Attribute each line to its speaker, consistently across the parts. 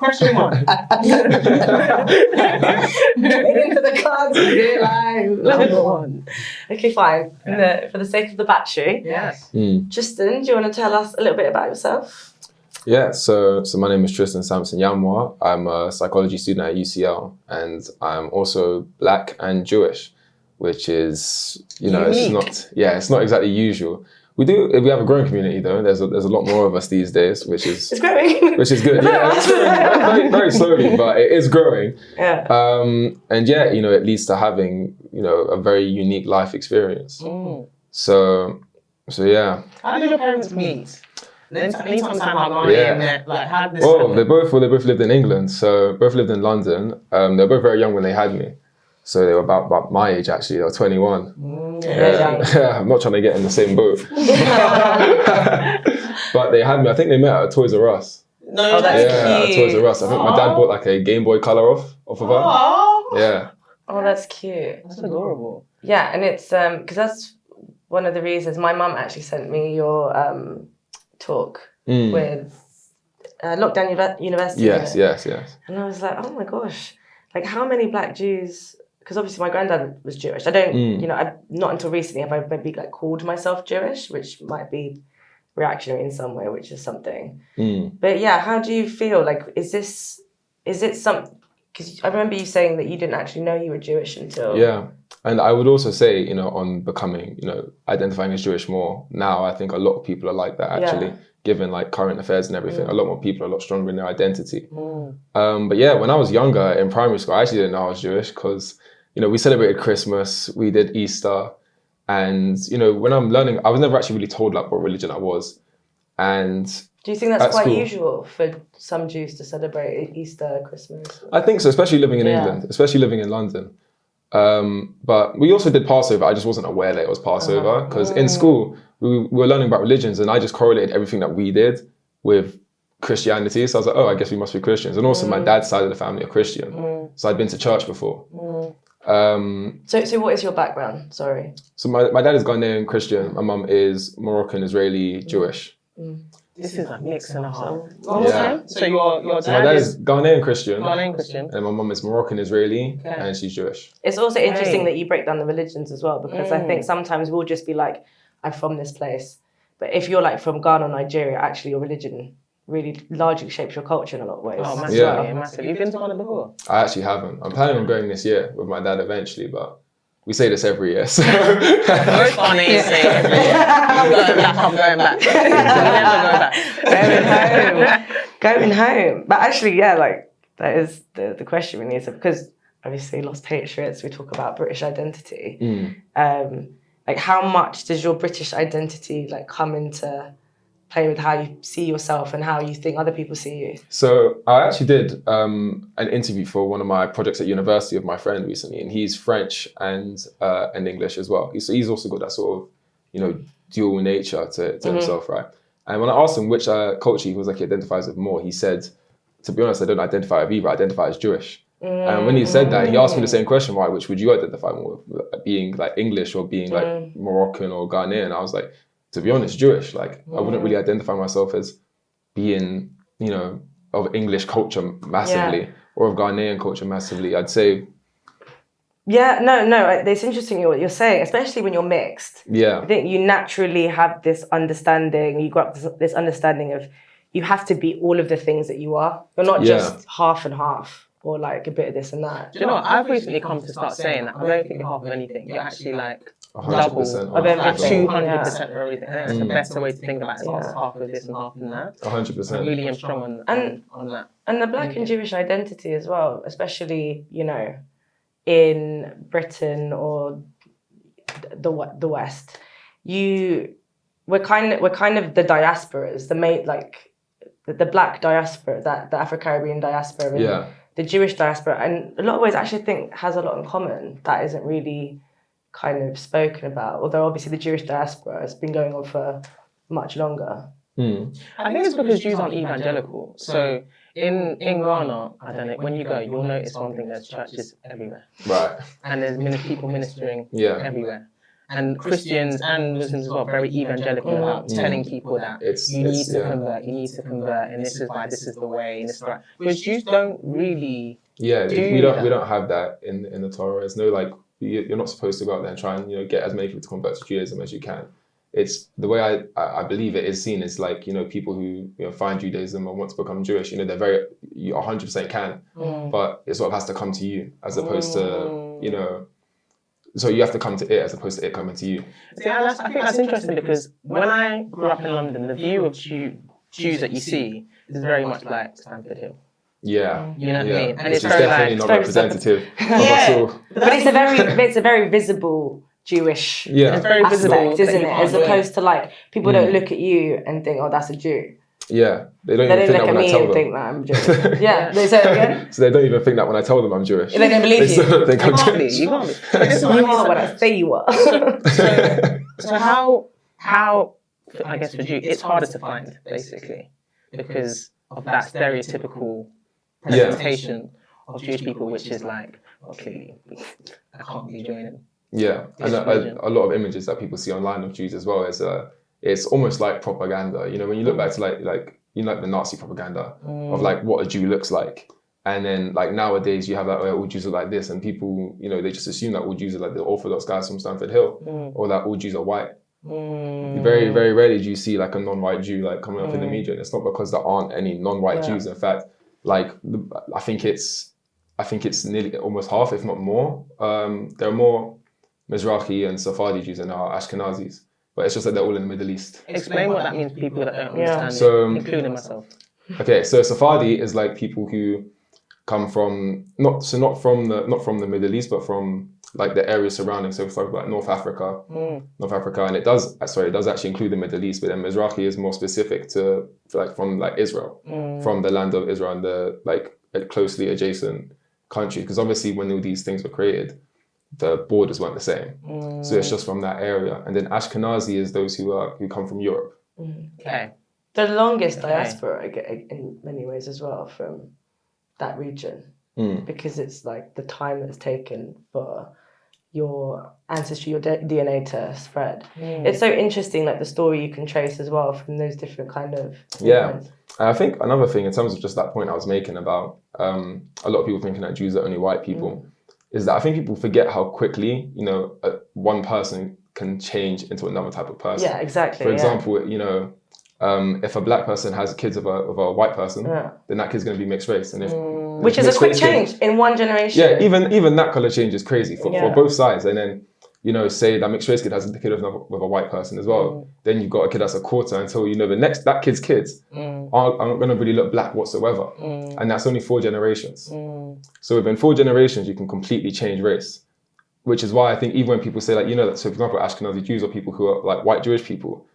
Speaker 1: Question one.
Speaker 2: Into the cards, real life. Number one. Okay, fine. For the sake of the battery.
Speaker 1: Yes.
Speaker 2: Tristan, do you want to tell us a little bit about yourself?
Speaker 3: Yeah, so my name is Tristan Sampson-Yamoah. I'm a psychology student at UCL, and I'm also Black and Jewish, which is,
Speaker 1: Unique.
Speaker 3: it's not exactly usual. We have a growing community though. There's a lot more of us these days, which is
Speaker 2: It's growing.
Speaker 3: which is good. Yeah, it's growing very, very slowly, but it is growing.
Speaker 2: Yeah.
Speaker 3: And yeah, it leads to having a very unique life experience. So yeah.
Speaker 1: How did your parents meet? Anytime how Ghanaian met, like how did this happen?
Speaker 3: They both lived in England, so both lived in London. They were both very young when they had me. So they were about my age actually, they were 21. Yeah, I'm not trying to get in the same boat. But they had me, I think they met at Toys R Us.
Speaker 1: No,
Speaker 2: that's
Speaker 3: Yeah,
Speaker 2: cute.
Speaker 3: Toys R Us. I think my dad bought like a Game Boy Color off of her.
Speaker 1: Aww.
Speaker 3: Yeah.
Speaker 2: Oh, that's cute.
Speaker 1: That's adorable.
Speaker 2: Yeah, and it's because that's one of the reasons my mum actually sent me your talk with Lockdown University.
Speaker 3: Yes.
Speaker 2: And I was like, oh my gosh, like how many Black Jews? Because obviously my granddad was Jewish. I don't, I've not until recently have I maybe like called myself Jewish, which might be reactionary in some way, which is something. But yeah, how do you feel? Like, is it something? Because I remember you saying that you didn't actually know you were Jewish until.
Speaker 3: Yeah. And I would also say, on becoming, identifying as Jewish more now, I think a lot of people are like that actually, given like current affairs and everything. A lot more people are a lot stronger in their identity. But yeah, when I was younger in primary school, I actually didn't know I was Jewish because, we celebrated Christmas, we did Easter. And, when I'm learning, I was never actually really told like what religion I was. And
Speaker 2: do you think that's
Speaker 3: at
Speaker 2: quite
Speaker 3: school,
Speaker 2: usual for some Jews to celebrate Easter, Christmas?
Speaker 3: I think so, especially living in England, especially living in London. But we also did Passover. I just wasn't aware that it was Passover because in school we were learning about religions and I just correlated everything that we did with Christianity. So I was like, oh, I guess we must be Christians. And also my dad's side of the family are Christian. So I'd been to church before.
Speaker 2: So what is your background? Sorry.
Speaker 3: So my dad is Ghanaian Christian. My mum is Moroccan Israeli Jewish.
Speaker 1: This is a mix and a half.
Speaker 3: Yeah.
Speaker 1: So your
Speaker 3: So my dad is Ghanaian Christian.
Speaker 1: Ghanaian Christian.
Speaker 3: And my mum is Moroccan Israeli and she's Jewish.
Speaker 2: It's also interesting that you break down the religions as well, because I think sometimes we'll just be like, I'm from this place. But if you're like from Ghana or Nigeria, actually your religion really largely shapes your culture in a lot of ways.
Speaker 1: Oh, massively, massively. You've been to Ghana before?
Speaker 3: I actually haven't. I'm planning on going this year with my dad eventually, but we say this every year. So.
Speaker 1: Very funny you say every year. I'm going back. Never go back.
Speaker 2: Going home. But actually, yeah, like that is the question we need to, because obviously Lost Patriots, we talk about British identity. Like how much does your British identity like come into play with how you see yourself and how you think other people see you?
Speaker 3: So I actually did an interview for one of my projects at university with my friend recently, and he's French and English as well. He's also got that sort of, dual nature to himself, right? And when I asked him which culture he was like he identifies with more, he said, to be honest, I don't identify with either, I identify as Jewish. And when he said that, he asked me the same question, right, which would you identify more with, being like English or being like Moroccan or Ghanaian? I was like, to be honest, Jewish. Like I wouldn't really identify myself as being, of English culture massively or of Ghanaian culture massively. I'd say.
Speaker 2: Yeah, no, it's interesting what you're saying, especially when you're mixed.
Speaker 3: Yeah.
Speaker 2: I think you naturally have this understanding, you got this understanding of you have to be all of the things that you are. You're not just half and half or like a bit of this and that.
Speaker 1: Do you know what? I've recently come to start saying that I don't think you're half of anything. You're actually like
Speaker 3: 100%
Speaker 1: of everything, 200%
Speaker 2: Yeah.
Speaker 1: of everything. I think that's the better way to think about it. It's not half of this and half of that.
Speaker 3: 100%.
Speaker 1: I really am strong on that.
Speaker 2: And the Black and Jewish identity as well, especially, in Britain or the West, we're kind of the diasporas, the main, like the Black diaspora, that the Afro-Caribbean diaspora, and the Jewish diaspora, and a lot of ways actually I think has a lot in common that isn't really kind of spoken about, although obviously the Jewish diaspora has been going on for much longer.
Speaker 1: I think it's because Jews aren't evangelical. So in Ghana, I don't know, when you go, you'll notice one thing, there's churches everywhere.
Speaker 3: Right.
Speaker 1: And there's people ministering everywhere. And Christians and Muslims as well, very evangelical about telling people that you need to convert, and this is why this is the way, and this is right. Whereas Jews don't really.
Speaker 3: Yeah, we don't have that in the Torah. There's no like you're not supposed to go out there and try and get as many people to convert to Judaism as you can. It's the way I believe it is seen is like people who find Judaism and want to become Jewish. They're very 100% can, but it sort of has to come to you as opposed to So you have to come to it as opposed to it coming to you.
Speaker 1: Yeah, I think that's interesting because when I grew up in London, the view of Jews that you see is very much like Stamford Hill.
Speaker 3: Yeah,
Speaker 1: you know what I mean, and
Speaker 3: it's definitely not representative of us all.
Speaker 2: But it's a very visible Jewish aspect, isn't it? As opposed to like people don't look at you and think, oh, that's a Jew.
Speaker 3: Yeah, they don't even think that when I tell them.
Speaker 2: Think that I'm Jewish. Yeah, they say it again.
Speaker 3: So they don't even think that when I tell them I'm Jewish.
Speaker 2: They don't believe you.
Speaker 3: They don't think I'm
Speaker 1: Jewish. You can't be. This is
Speaker 2: you are what I say you are.
Speaker 1: So how I guess for Jew, it's harder to find basically because of that stereotypical presentation of Jewish people, which is like, okay, I can't be joining.
Speaker 3: Yeah, and a lot of images that people see online of Jews as well is it's almost like propaganda. When you look back to like the Nazi propaganda of like what a Jew looks like, and then like nowadays you have that all Jews are like this, and people they just assume that all Jews are like the Orthodox guys from Stamford Hill, or that all Jews are white. Very, very rarely do you see like a non-white Jew like coming up in the media, and it's not because there aren't any non-white Jews. In fact, like I think it's nearly almost half, if not more. There are more Mizrahi and Sephardi Jews than there are Ashkenazis, but it's just that they're all in the Middle East.
Speaker 1: Explain what that means to people that don't understand
Speaker 3: so,
Speaker 1: including myself.
Speaker 3: Okay, so Sephardi is like people who come from not from the Middle East, but from like the areas surrounding. So it's like North Africa, and it does actually include the Middle East, but then Mizrahi is more specific to like from like Israel, from the land of Israel and the like closely adjacent countries, because obviously when all these things were created, the borders weren't the same. So it's just from that area. And then Ashkenazi is those who come from Europe.
Speaker 1: Okay.
Speaker 2: The longest diaspora in many ways as well from that region, because it's like the time that's taken for your ancestry, your DNA to spread. It's so interesting, like the story you can trace as well from those different kind of movements.
Speaker 3: And I think another thing in terms of just that point I was making about a lot of people thinking that Jews are only white people, is that I think people forget how quickly, one person can change into another type of person.
Speaker 2: Yeah, exactly.
Speaker 3: For example, if a black person has kids of a white person, then that kid's going to be mixed race. And if
Speaker 2: which is a quick change in one generation.
Speaker 3: Yeah, even that color change is crazy for both sides. And then, say that mixed race kid has a kid with a white person as well. Then you've got a kid that's a quarter until that kid's kids aren't going to really look black whatsoever. And that's only 4 generations. So within 4 generations, you can completely change race. Which is why I think even when people say like, so for example, Ashkenazi Jews or people who are like white Jewish people,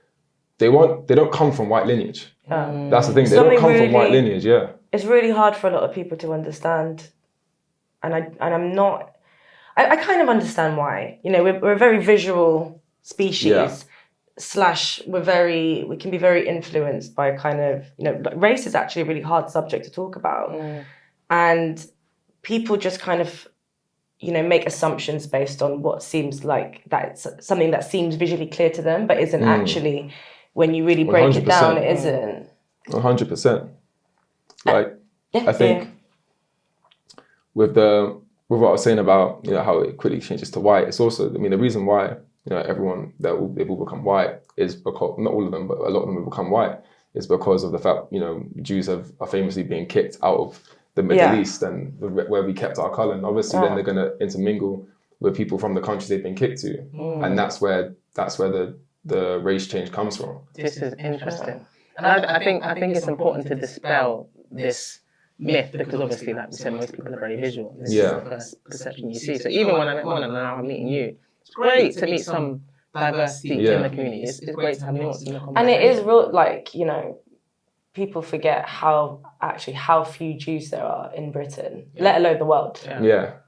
Speaker 3: they don't come from white lineage. That's the thing. They don't come from white lineage. Yeah.
Speaker 2: It's really hard for a lot of people to understand, and I'm not. I kind of understand why. We're a very visual species. / we can be very influenced by kind of race is actually a really hard subject to talk about, and people just kind of make assumptions based on what seems like that's something that seems visually clear to them, but isn't actually. When you really break 100%. It down, it isn't. 100%.
Speaker 3: Like, I think with what I was saying about how it quickly changes to white, it's also, the reason why everyone they've all become white is because, not all of them, but a lot of them have become white, is because of the fact Jews are famously being kicked out of the Middle East and where we kept our colour, and obviously then they're going to intermingle with people from the countries they've been kicked to, and that's where the race change comes from.
Speaker 1: This is interesting, and I think it's important to dispel this myth because obviously, like we said, most people are very visual. This is the first perception you see. So even when I'm meeting you, it's great to meet some diversity in the community. It's great to have nuance in the conversation.
Speaker 2: And it is real, like people forget how few Jews there are in Britain, let alone the world.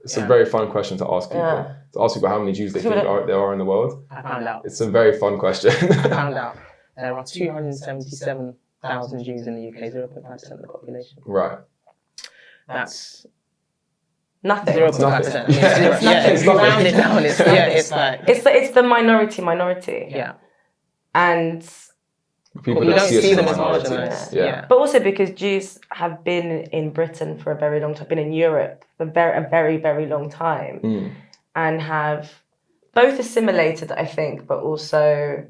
Speaker 3: It's a very fun question to ask people. To ask people how many Jews they think there are in the world.
Speaker 1: I found out.
Speaker 3: It's a very fun question.
Speaker 1: I found out there are 277,000 Jews in the UK, 0.5% of the population.
Speaker 3: Right.
Speaker 1: That's
Speaker 2: Nothing.
Speaker 1: 0.5%. I mean, zero. Yeah, if you round it down, it's like
Speaker 2: It's the minority.
Speaker 1: yeah.
Speaker 2: And
Speaker 3: People
Speaker 1: You don't
Speaker 3: see us
Speaker 1: see
Speaker 3: as
Speaker 1: them
Speaker 3: a
Speaker 1: as
Speaker 3: minority.
Speaker 1: marginalised.
Speaker 3: Yeah.
Speaker 1: Yeah.
Speaker 2: but also because Jews have been in Britain for a very long time, been in Europe for a very, very long time, and have both assimilated, I think, but also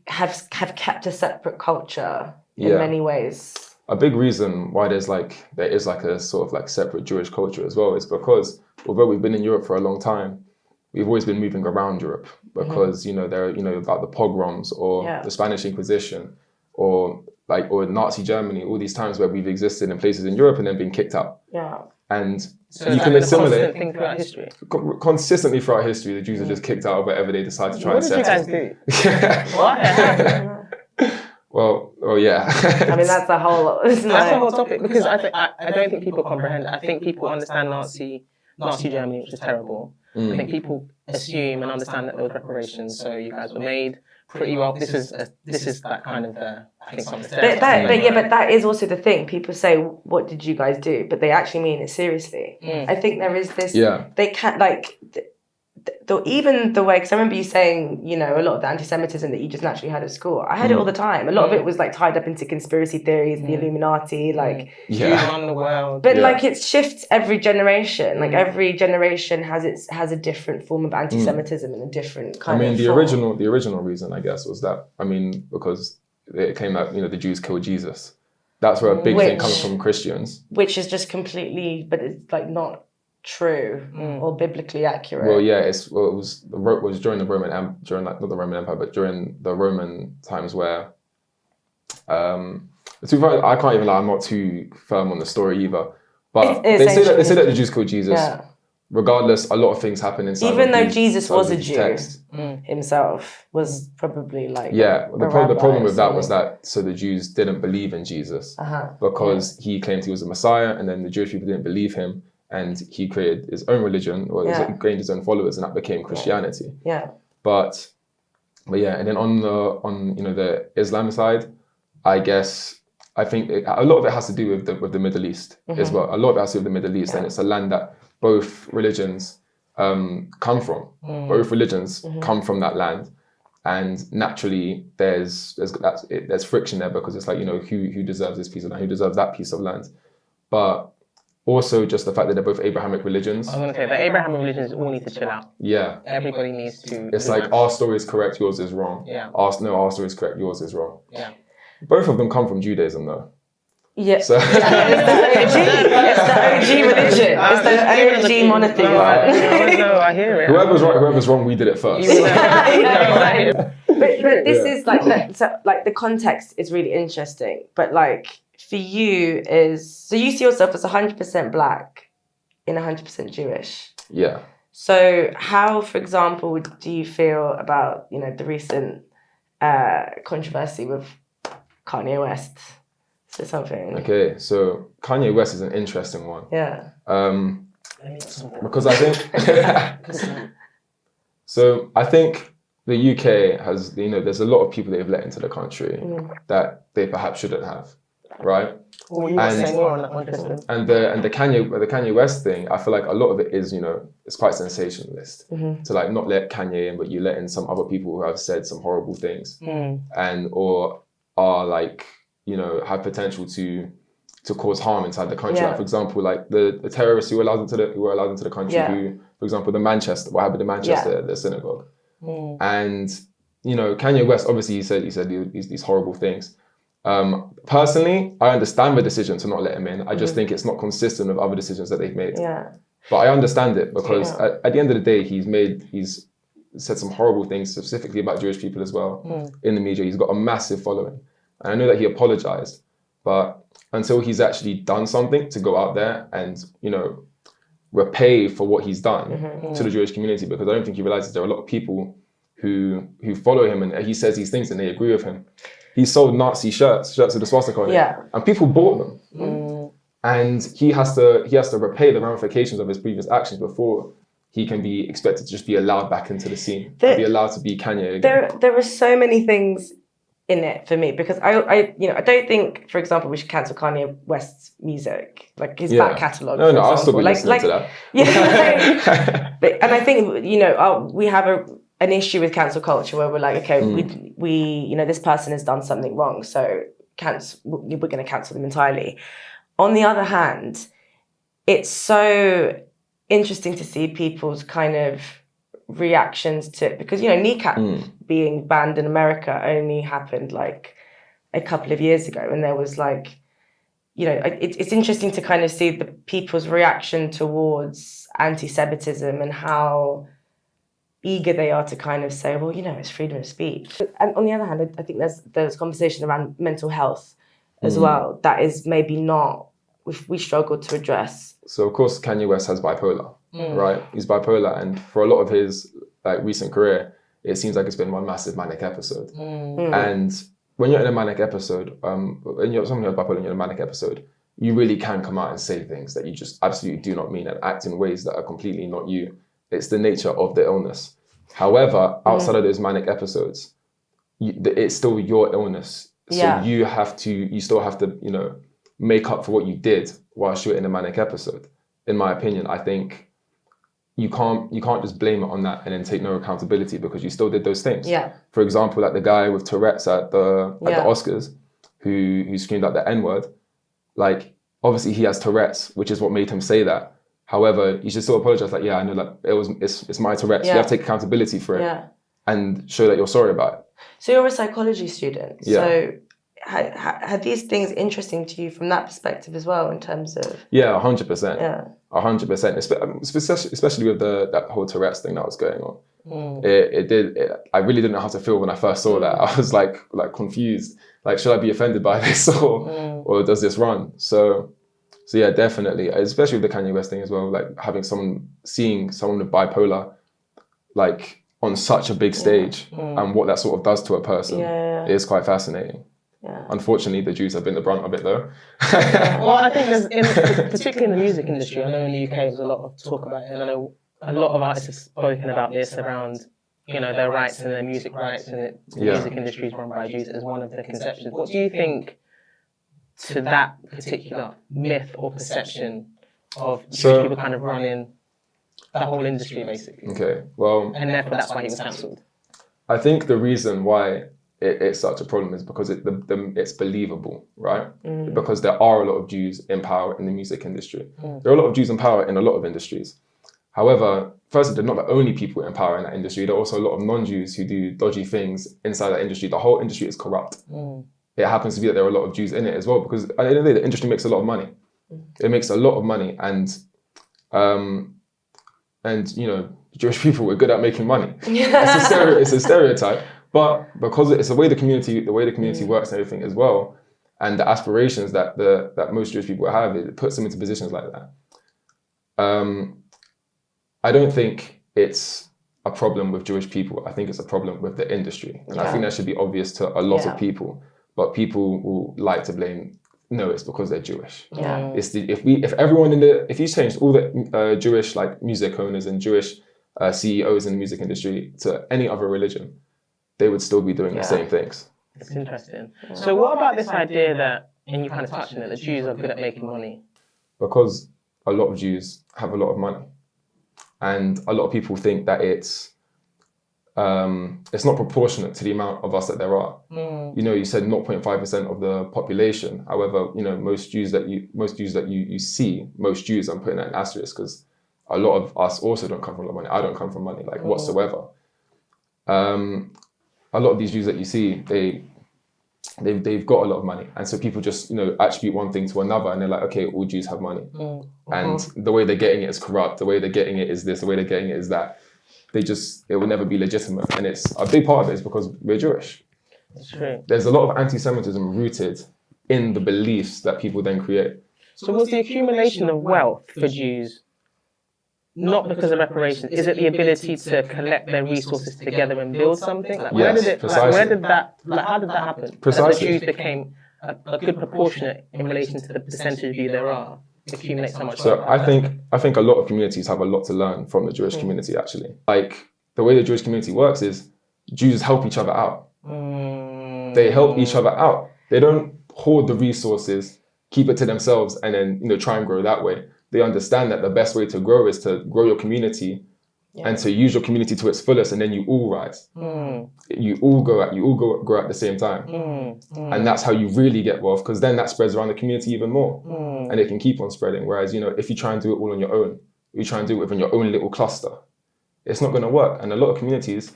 Speaker 2: have kept a separate culture in many ways.
Speaker 3: A big reason why there is like a sort of like separate Jewish culture as well is because although we've been in Europe for a long time, we've always been moving around Europe because there are about the pogroms or the Spanish Inquisition or Nazi Germany, all these times where we've existed in places in Europe and then been kicked out.
Speaker 2: Yeah.
Speaker 3: And
Speaker 1: So
Speaker 3: you can assimilate
Speaker 1: thing throughout history.
Speaker 3: consistently throughout history. The Jews are just kicked out of wherever they decide to try
Speaker 1: What
Speaker 3: and
Speaker 1: did you
Speaker 3: settle.
Speaker 1: guys do? What?
Speaker 3: Well, yeah.
Speaker 2: I mean, that's a whole.
Speaker 1: That's the whole topic because I don't think people comprehend. I think people understand Nazi Germany, which is terrible. I think people assume and understand that there was reparations, so you guys were made pretty well. This is that kind of I think some of the stereotypes.
Speaker 2: But that is also the thing. People say, "What did you guys do?" But they actually mean it seriously. I think there is this.
Speaker 3: Yeah.
Speaker 2: They can't even the way, because I remember you saying, a lot of the anti-Semitism that you just naturally had at school. I had it all the time. A lot of it was like tied up into conspiracy theories, the Illuminati,
Speaker 1: Jews on the world.
Speaker 2: But like it shifts every generation. Like every generation has a different form of anti-Semitism and a different kind of.
Speaker 3: the original reason, I guess, was that because it came out, the Jews killed Jesus. That's where a big thing comes from Christians.
Speaker 2: Which is just completely, but it's like not true or biblically accurate.
Speaker 3: Well, yeah, it was during the Roman not the Roman Empire, but during the Roman times where I can't even lie, I'm not too firm on the story either. But they say that the Jews killed Jesus. Yeah. Regardless, a lot of things happen inside.
Speaker 2: Even though Jesus was a Jew
Speaker 3: text.
Speaker 2: himself, was probably like
Speaker 3: the problem with that was that the Jews didn't believe in Jesus because he claimed he was the Messiah, and then the Jewish people didn't believe him. And he created his own religion, or he gained his own followers, and that became Christianity.
Speaker 2: Yeah.
Speaker 3: But yeah, and then on the Islam side, I think a lot of it has to do with the Middle East as well. A lot of it has to do with the Middle East, and it's a land that both religions come from. Both religions come from that land, and naturally there's friction there because it's like who deserves this piece of land, who deserves that piece of land, but also just the fact that they're both Abrahamic religions.
Speaker 1: I was going to say, the Abrahamic religions all need to chill out.
Speaker 3: Yeah.
Speaker 1: Everybody needs to...
Speaker 3: It's like, our story is correct, yours is wrong.
Speaker 1: Yeah.
Speaker 3: Our story is correct, yours is wrong.
Speaker 1: Yeah.
Speaker 3: Both of them come from Judaism, though.
Speaker 2: Yeah. So, it's the OG religion. It's the OG monotheism.
Speaker 1: No, I hear it.
Speaker 3: Whoever's wrong, we did it first.
Speaker 2: But this is like the context is really interesting. But like, for you so you see yourself as 100% black and 100% Jewish.
Speaker 3: Yeah.
Speaker 2: So how, for example, do you feel about, the recent controversy with Kanye West? So something.
Speaker 3: Okay, so Kanye West is an interesting one.
Speaker 2: Yeah.
Speaker 3: Because I think so I think the UK has, there's a lot of people they've let into the country that they perhaps shouldn't have. Right, and the Kanye West thing, I feel like a lot of it is it's quite sensationalist to like not let Kanye in, but you let in some other people who have said some horrible things and or are like have potential to cause harm inside the country. Like, for example, like the terrorists who were allowed into the country, who, for example, what happened in Manchester, the synagogue, and Kanye West obviously he said these horrible things. Personally, I understand the decision to not let him in. I just think it's not consistent with other decisions that they've made.
Speaker 2: Yeah.
Speaker 3: But I understand it because at the end of the day, he's said some horrible things specifically about Jewish people as well in the media. He's got a massive following. And I know that he apologized, but until he's actually done something to go out there and, repay for what he's done to the Jewish community, because I don't think he realizes there are a lot of people who follow him and he says these things and they agree with him. He sold Nazi shirts with the swastika on it, and people bought them. And he has to repay the ramifications of his previous actions before he can be expected to just be allowed back into the scene, and be allowed to be Kanye again.
Speaker 2: There are so many things in it for me, because I don't think, for example, we should cancel Kanye West's music, like his back catalogue.
Speaker 3: No, I'll still be listening to that.
Speaker 2: Yeah, and I think we have an issue with cancel culture where we're like, okay, we this person has done something wrong, so we're going to cancel them entirely. On the other hand, it's so interesting to see people's kind of reactions to it, because kneecap being banned in America only happened like a couple of years ago, and there was like it's interesting to kind of see the people's reaction towards anti-Semitism and how eager they are to kind of say, well, it's freedom of speech. And on the other hand, I think there's conversation around mental health as well that is maybe not, we struggle to address.
Speaker 3: So of course Kanye West has bipolar, right? He's bipolar, and for a lot of his recent career, it seems like it's been one massive manic episode. And when you're in a manic episode, when you're someone who has bipolar and you're in a manic episode, you really can come out and say things that you just absolutely do not mean and act in ways that are completely not you. It's the nature of the illness. However, outside of those manic episodes, it's still your illness. So you still have to, make up for what you did whilst you're in a manic episode. In my opinion, I think you can't just blame it on that and then take no accountability because you still did those things.
Speaker 2: Yeah.
Speaker 3: For example, like the guy with Tourette's at the Oscars who screamed out the N-word, like obviously he has Tourette's, which is what made him say that. However, you should still apologize. Like, I know that it's my Tourette's. You have to take accountability for it and show that you're sorry about it.
Speaker 2: So you're a psychology student. Yeah. So had these things interesting to you from that perspective as well, in terms of? Yeah,
Speaker 3: 100%. Yeah, 100%. Especially with that whole Tourette's thing that was going on. I really didn't know how to feel when I first saw that. I was like confused. Like, should I be offended by this or does this run? So yeah, definitely. Especially with the Kanye West thing as well. Like seeing someone with bipolar, like on such a big stage, and what that sort of does to a person is quite fascinating. Yeah. Unfortunately, the Jews have been the brunt of it, though.
Speaker 1: Well, I think particularly in the music industry, I know in the UK there's a lot of talk about it, and I know a lot of artists have spoken about this around, their rights and their music rights, and the music industry is run by Jews as one of the conceptions. What do you think to that particular myth or perception of Jewish people kind of running the whole industry, basically?
Speaker 3: Okay, well...
Speaker 1: And therefore that's why he was cancelled.
Speaker 3: I think the reason why it's such a problem is because it's believable, right? Because there are a lot of Jews in power in the music industry. There are a lot of Jews in power in a lot of industries. However, firstly, they're not the only people in power in that industry. There are also a lot of non-Jews who do dodgy things inside that industry. The whole industry is corrupt. It happens to be that there are a lot of Jews in it as well, because at the end of the day, the industry makes a lot of money. It makes a lot of money, and Jewish people were good at making money. It's a stereotype. But because it's the way the community works and everything as well, and the aspirations that most Jewish people have, it puts them into positions like that. I don't think it's a problem with Jewish people. I think it's a problem with the industry, and I think that should be obvious to a lot of people. But people will like to blame. No, it's because they're Jewish. Yeah. If you changed all the Jewish music owners and Jewish CEOs in the music industry to any other religion, they would still be doing the same things.
Speaker 1: It's interesting. So what about this idea that, and you kind of touched on it, that Jews are good at making money?
Speaker 3: Because a lot of Jews have a lot of money. And a lot of people think that it's not proportionate to the amount of us that there are. You said 0.5% of the population. However, most Jews that you see, most Jews, I'm putting that in asterisk because a lot of us also don't come from a lot of money. I don't come from money, whatsoever. A lot of these Jews that you see, they've got a lot of money, and so people just attribute one thing to another, and they're like, okay, all Jews have money, and the way they're getting it is corrupt. The way they're getting it is this. The way they're getting it is that. It will never be legitimate, and it's a big part of it is because we're Jewish.
Speaker 1: That's true.
Speaker 3: There's a lot of anti-Semitism rooted in the beliefs that people then create.
Speaker 1: So was the accumulation of wealth for Jews not because of reparations? Is it the ability to collect their resources together and build something? How did that happen?
Speaker 3: Precisely.
Speaker 1: That the Jews became a good proportionate in relation to the percentage of you there are. Accumulate so much.
Speaker 3: So I think a lot of communities have a lot to learn from the Jewish community, actually. Like, the way the Jewish community works is Jews help each other out. They help each other out. They don't hoard the resources, keep it to themselves, and then try and grow that way. They understand that the best way to grow is to grow your community and to use your community to its fullest, and then you all rise. You all grow at the same time. And that's how you really get wealth, because then that spreads around the community even more. And it can keep on spreading. Whereas, if you try and do it all on your own, you try and do it within your own little cluster, it's not going to work. And a lot of communities,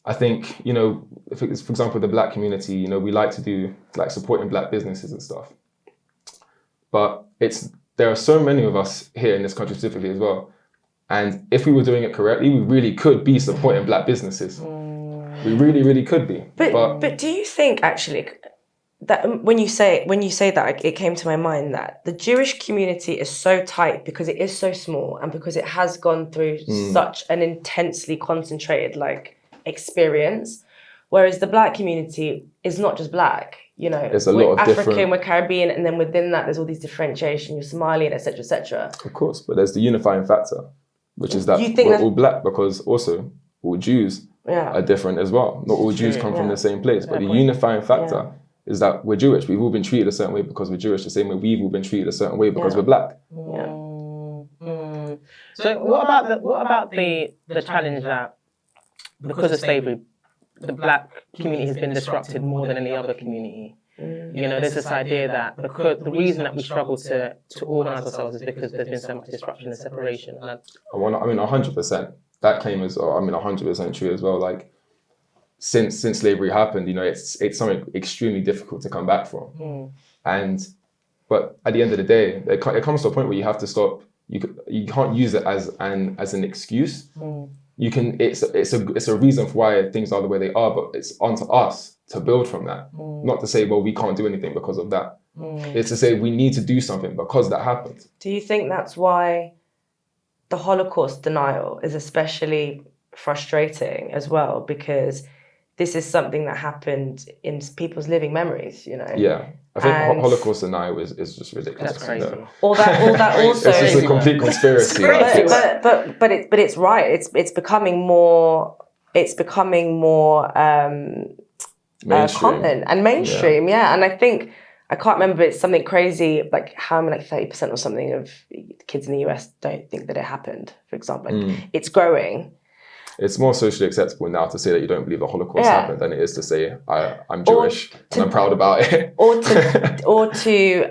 Speaker 3: I think, if it's, for example, the Black community, we like to do like supporting Black businesses and stuff. But there are so many of us here in this country specifically as well. And if we were doing it correctly, we really could be supporting Black businesses. We really, really could be.
Speaker 2: But do you think actually that when you say that, it came to my mind that the Jewish community is so tight because it is so small and because it has gone through such an intensely concentrated experience, whereas the Black community is not just Black.
Speaker 3: There's a lot
Speaker 2: we're
Speaker 3: of
Speaker 2: African,
Speaker 3: different...
Speaker 2: we're Caribbean, and then within that there's all these differentiation. You're Somalian, etc., etc.
Speaker 3: Of course, but there's the unifying factor, which is that we're all Black, because also all Jews are different as well. Not all Jews come from the same place, but the unifying factor is that we're Jewish. We've all been treated a certain way because we're Jewish, the same way we've all been treated a certain way because we're Black.
Speaker 1: So what about the challenge that because of slavery, the Black community has been disrupted more than any other community? There's this idea that because the reason that we struggle to organise ourselves is because there's been so much disruption and separation. And
Speaker 3: 100%. That claim is, 100% true as well. Since slavery happened, it's something extremely difficult to come back from. But at the end of the day, it comes to a point where you have to stop. You can't use it as an excuse. You can. It's a reason for why things are the way they are, but it's onto us to build from that. Not to say, well, we can't do anything because of that. It's to say we need to do something because that happened.
Speaker 2: Do you think that's why the Holocaust denial is especially frustrating as well? Because this is something that happened in people's living memories,
Speaker 3: Yeah. I think Holocaust denial is just ridiculous.
Speaker 1: That's crazy.
Speaker 2: All that also.
Speaker 3: It's just a complete conspiracy.
Speaker 2: But it's right. It's becoming more. It's becoming more common and mainstream. Yeah. And I think I can't remember. It's something crazy like how 30% or something of kids in the US don't think that it happened. For example, it's growing. It's
Speaker 3: more socially acceptable now to say that you don't believe the Holocaust happened than it is to say I'm Jewish and I'm proud about it.
Speaker 2: or to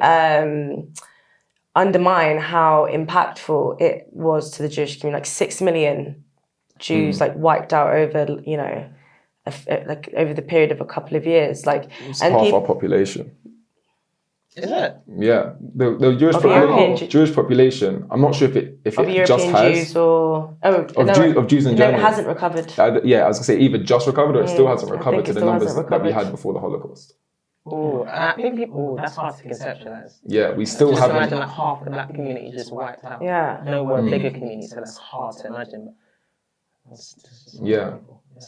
Speaker 2: undermine how impactful it was to the Jewish community. 6 million Jews wiped out over over the period of a couple of years.
Speaker 3: It's half our population.
Speaker 1: Is it?
Speaker 3: Yeah, the Jewish population. I'm not sure if it just has
Speaker 2: Jews or
Speaker 3: of Jews in general.
Speaker 2: It hasn't recovered.
Speaker 3: I was gonna say either just recovered or it still hasn't recovered to the numbers that we had before the Holocaust.
Speaker 1: I think that's hard to conceptualize.
Speaker 3: Yeah, we still haven't.
Speaker 1: Imagine half the Black community just wiped out.
Speaker 2: Yeah,
Speaker 1: no, we're a bigger community, so that's hard to imagine. That's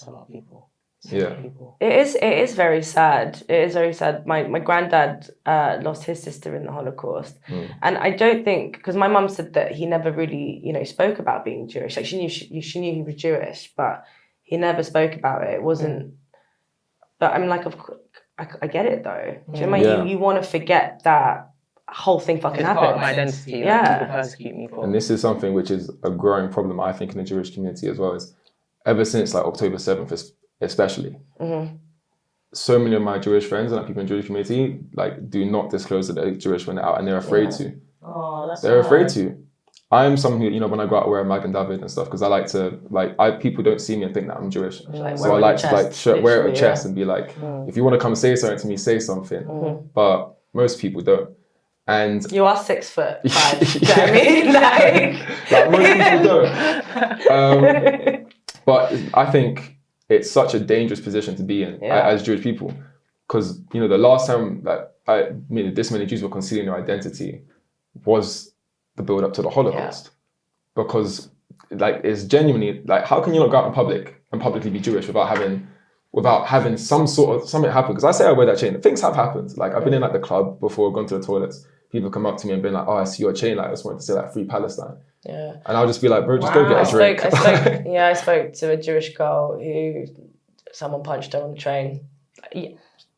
Speaker 1: a lot of people.
Speaker 2: It is very sad. It is very sad. My granddad lost his sister in the Holocaust, and I don't think, because my mum said that he never really spoke about being Jewish. She knew he was Jewish, but he never spoke about it. It wasn't. But I'm I get it though. Do you know what I mean? You want to forget that whole thing fucking happened.
Speaker 1: Part of my identity. People persecute me for.
Speaker 3: And this is something which is a growing problem, I think, in the Jewish community as well. Is ever since October 7th, especially, so many of my Jewish friends and people in the Jewish community do not disclose that they're Jewish when they're out, and they're afraid to. They're afraid to. I'm someone who, when I go out, I wear a Magen David and stuff because I like to people don't see me and think that I'm Jewish, so I like to wear it on chest and be if you want to come say something to me, say something. But most people don't. And
Speaker 2: you are 6'5". Do you know what I mean?
Speaker 3: Most people don't. But I think it's such a dangerous position to be in as Jewish people, because the last time that this many Jews were concealing their identity was the build up to the Holocaust, because it's genuinely how can you not go out in public and publicly be Jewish without having something happen? Because I say I wear that chain. Things have happened. I've been in the club before, gone to the toilets. People come up to me and been oh, I see your chain. I just wanted to say Free Palestine. Yeah. And I'll just be bro, just go get a drink.
Speaker 2: I spoke to a Jewish girl who someone punched her on the train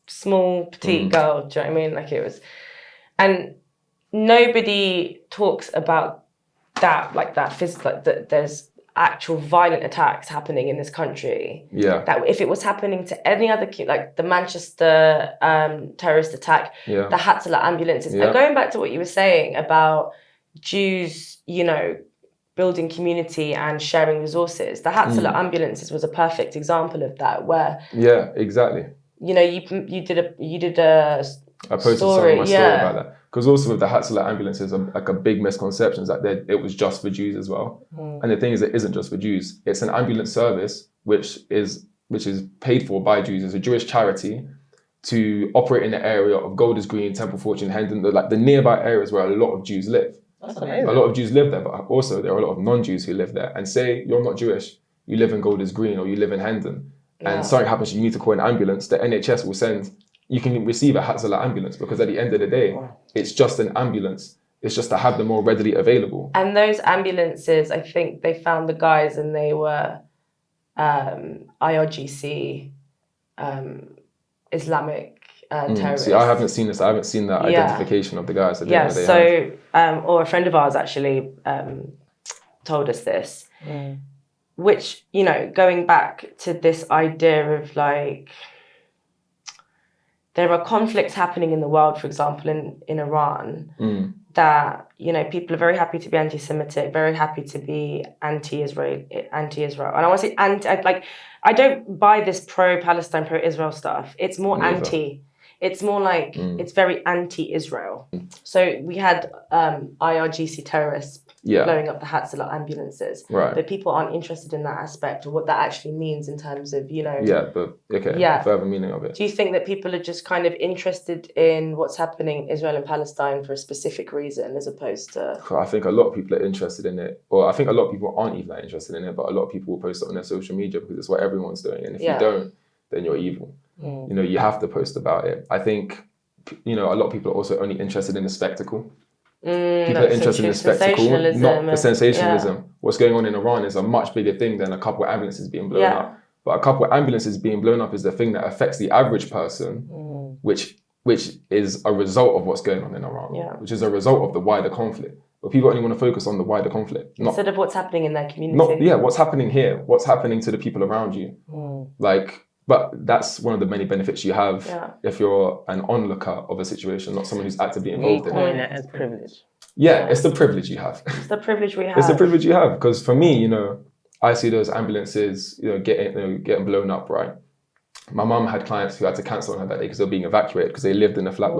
Speaker 2: small, petite girl. Do you know what I mean? Like it was, and nobody talks about that, like that physical, like that there's actual violent attacks happening in this country.
Speaker 3: Yeah.
Speaker 2: That if it was happening to any other, like the Manchester terrorist attack, the Hatzalah ambulances, and going back to what you were saying about Jews, you know, building community and sharing resources, the Hatzalah ambulances was a perfect example of that, where
Speaker 3: exactly.
Speaker 2: You know, you did a
Speaker 3: I posted
Speaker 2: story,
Speaker 3: some of my story about that. Because also with the Hatzalah ambulances, like a big misconception is that it was just for Jews as well. And the thing is, it isn't just for Jews. It's an ambulance service which is paid for by Jews. It's a Jewish charity to operate in the area of Golders Green, Temple Fortune, Hendon, like the nearby areas where a lot of Jews live.
Speaker 1: That's amazing.
Speaker 3: A lot of Jews live there, but also there are a lot of non-Jews who live there. And say you're not Jewish, you live in Golders Green or you live in Hendon, and something happens, you need to call an ambulance, the NHS will send, you can receive a Hatzalah ambulance, because at the end of the day, it's just an ambulance. It's just to have them more readily available.
Speaker 2: And those ambulances, I think they found the guys and they were IRGC, Islamic terrorists.
Speaker 3: See, I haven't seen this. I haven't seen that identification of the guys.
Speaker 2: Or a friend of ours actually told us this. Which, you know, going back to this idea of like, there are conflicts happening in the world, for example, in Iran, that, you know, people are very happy to be anti-Semitic, very happy to be anti-Israel. And I want to say I don't buy this pro-Palestine, pro-Israel stuff. It's more anti. It's more like, it's very anti-Israel. So we had IRGC terrorists blowing up the Hatzalah ambulances.
Speaker 3: Right.
Speaker 2: But people aren't interested in that aspect or what that actually means in terms of, you know...
Speaker 3: The further meaning of it.
Speaker 2: Do you think that people are just kind of interested in what's happening in Israel and Palestine for a specific reason as opposed to...
Speaker 3: I think a lot of people are interested in it. Or I think a lot of people aren't even that interested in it, but a lot of people will post it on their social media because it's what everyone's doing. And if you don't, then you're evil. You know, you have to post about it. I think, you know, a lot of people are also only interested in the spectacle. People are interested in the spectacle, not the sensationalism. Yeah. What's going on in Iran is a much bigger thing than a couple of ambulances being blown up. But a couple of ambulances being blown up is the thing that affects the average person, which is a result of what's going on in Iran, which is a result of the wider conflict. But people only want to focus on the wider conflict.
Speaker 2: Instead of what's happening in their community.
Speaker 3: What's happening here, what's happening to the people around you. But that's one of the many benefits you have if you're an onlooker of a situation, not someone who's actively involved in it.
Speaker 1: It as privilege.
Speaker 3: Yeah, it's the privilege you have.
Speaker 2: It's the privilege we have.
Speaker 3: It's the privilege you have. Because for me, you know, I see those ambulances, getting blown up, right? My mum had clients who had to cancel on her that day because they were being evacuated because they lived in a flat.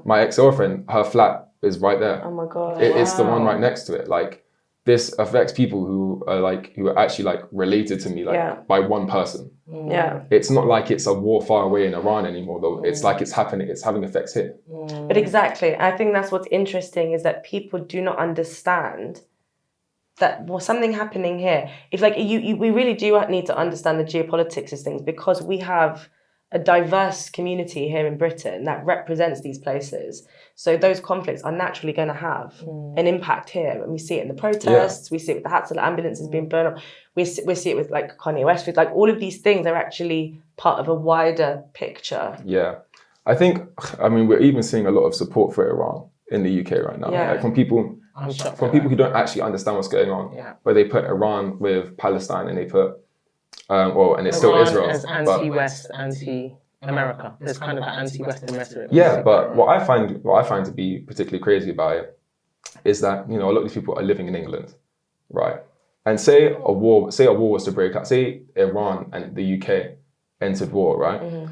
Speaker 3: My ex-girlfriend, her flat is right there.
Speaker 2: Oh my God.
Speaker 3: It's the one right next to it. Like, this affects people who are actually related to me by one person.
Speaker 2: Yeah.
Speaker 3: It's not like it's a war far away in Iran anymore though. It's like it's happening, it's having effects here.
Speaker 2: But exactly. I think that's what's interesting is that people do not understand that something happening here. It's like we really do need to understand the geopolitics of things because we have a diverse community here in Britain that represents these places. So those conflicts are naturally going to have an impact here. And we see it in the protests, we see it with the Hatzalah ambulances being blown up, we see it with like Kanye West, like all of these things are actually part of a wider picture.
Speaker 3: Yeah. I mean, we're even seeing a lot of support for Iran in the UK right now. Like from people who don't actually understand what's going on, but they put Iran with Palestine and they put and it's still Israel.
Speaker 1: As anti-West, anti-America. There's kind of an anti-Western rhetoric.
Speaker 3: Yeah, but what I find to be particularly crazy about it is that, you know, a lot of these people are living in England, right? And say a war was to break out, say Iran and the UK entered war, right?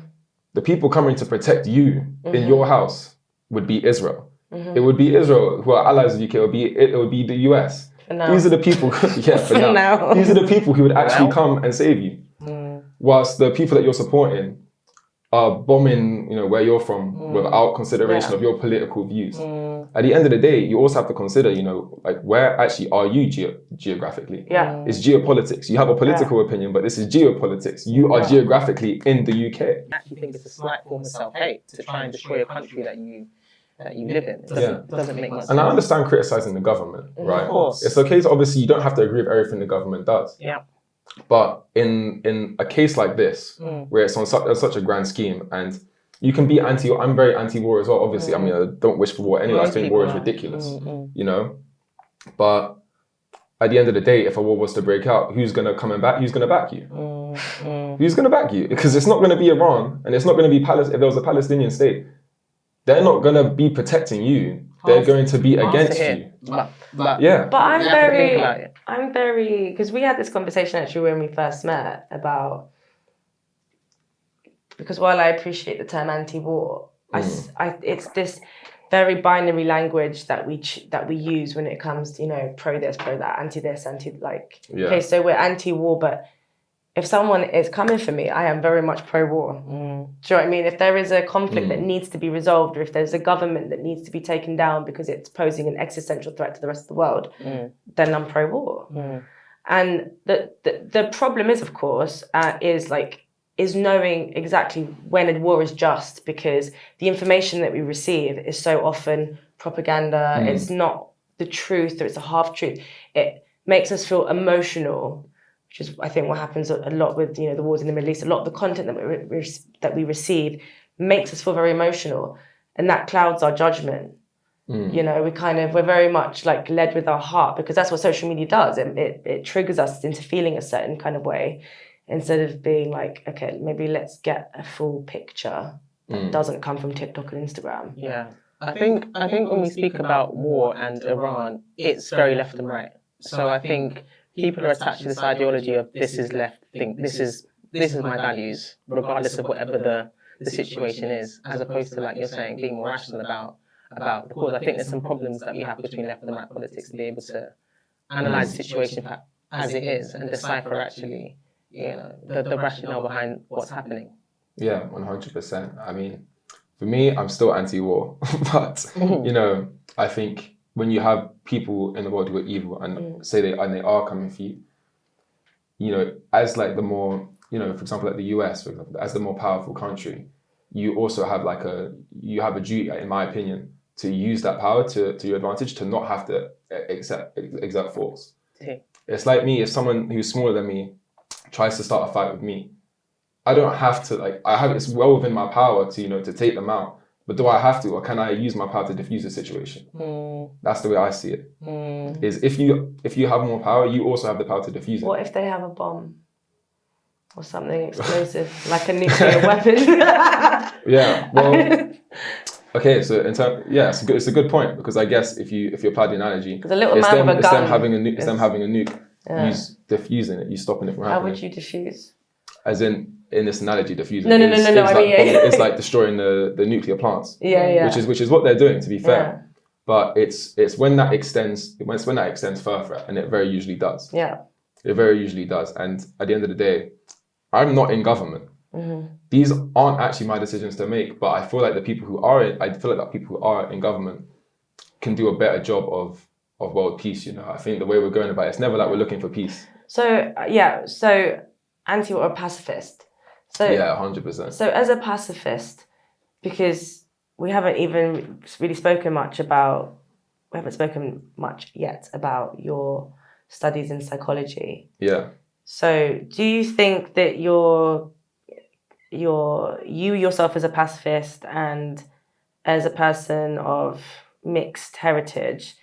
Speaker 3: The people coming to protect you in your house would be Israel. It would be Israel who are allies of the UK. It would be the US. These are the people, for now. These are the people who would actually come and save you. Whilst the people that you're supporting are bombing, you know, where you're from without consideration of your political views. At the end of the day, you also have to consider, you know, like where actually are you geographically? It's geopolitics. You have a political opinion, but this is geopolitics. You are geographically in the UK.
Speaker 1: I actually think it's a slight form of self-hate to try and destroy a country that you live in. It doesn't make much sense.
Speaker 3: And I understand criticising the government, right?
Speaker 1: Of course.
Speaker 3: It's okay to, obviously, you don't have to agree with everything the government does.
Speaker 1: Yeah.
Speaker 3: But in a case like this, where it's on such a grand scheme, and you can be I'm very anti-war as well, obviously. I mean, I don't wish for war anyway. I think war is ridiculous, you know? But at the end of the day, if a war was to break out, who's going to come and back? Who's going to back you? Who's going to back you? Because it's not going to be Iran, and it's not going to be if there was a Palestinian state, they're not going to be protecting you. They're going to be against you.
Speaker 1: But
Speaker 3: Yeah.
Speaker 2: But
Speaker 1: I'm
Speaker 2: very, because we had this conversation actually when we first met about, because while I appreciate the term anti-war, it's this very binary language that we use when it comes to, you know, pro this, pro that, anti this, okay, so we're anti-war, but if someone is coming for me, I am very much pro-war. Do you know what I mean? If there is a conflict that needs to be resolved, or if there's a government that needs to be taken down because it's posing an existential threat to the rest of the world, then I'm pro-war. And the problem is, of course, is knowing exactly when a war is just, because the information that we receive is so often propaganda. It's not the truth, or it's a half-truth. It makes us feel emotional, which is, I think, what happens a lot with, you know, the wars in the Middle East. A lot of the content that we receive makes us feel very emotional, and that clouds our judgment. You know, we're very much like led with our heart, because that's what social media does. It triggers us into feeling a certain kind of way, instead of being like, okay, maybe let's get a full picture that doesn't come from TikTok and Instagram.
Speaker 1: Yeah, I think when we speak about war and Iran, it's very left and right. So I think people are attached to this ideology of this is left, this is my values, regardless of whatever the situation is, as opposed to, like you're saying, being more rational about the cause. I think there's some problems that we have between left and right politics to be able to analyse the situation as it is and decipher actually, you know, the rationale behind what's happening.
Speaker 3: Yeah, 100%. I mean, for me, I'm still anti-war, but you know, I think when you have people in the world who are evil and they are coming for you, you know, as like the more, you know, for example, like the US, for example, as the more powerful country, you also have a duty, in my opinion, to use that power to your advantage, to not have to exert force.
Speaker 1: Okay.
Speaker 3: It's like me, if someone who's smaller than me tries to start a fight with me, I don't have to, it's well within my power to, you know, to take them out. But do I have to, or can I use my power to diffuse the situation? That's the way I see it. Is if you have more power, you also have the power to diffuse it.
Speaker 2: What if they have a bomb or something explosive, like a nuclear weapon?
Speaker 3: Yeah. Well. Okay. So it's a good point, because I guess if you apply the analogy,
Speaker 2: because a little man with a gun,
Speaker 3: it's them having a nuke. You diffusing it. You stopping it from happening.
Speaker 2: How would you diffuse?
Speaker 3: As in this analogy, diffusing.
Speaker 2: No. I mean,
Speaker 3: it's like destroying the nuclear plants.
Speaker 2: Yeah.
Speaker 3: Which is what they're doing, to be fair. Yeah. But it's when that extends further, and it very usually does.
Speaker 2: Yeah.
Speaker 3: It very usually does. And at the end of the day, I'm not in government. These aren't actually my decisions to make. But I feel like the people who are in government can do a better job of world peace. You know, I think the way we're going about it, it's never like we're looking for peace.
Speaker 2: So anti or pacifist. So
Speaker 3: yeah, 100%.
Speaker 2: So as a pacifist, because we haven't even really spoken much yet about your studies in psychology.
Speaker 3: Yeah.
Speaker 2: So do you think that you yourself as a pacifist and as a person of mixed heritage,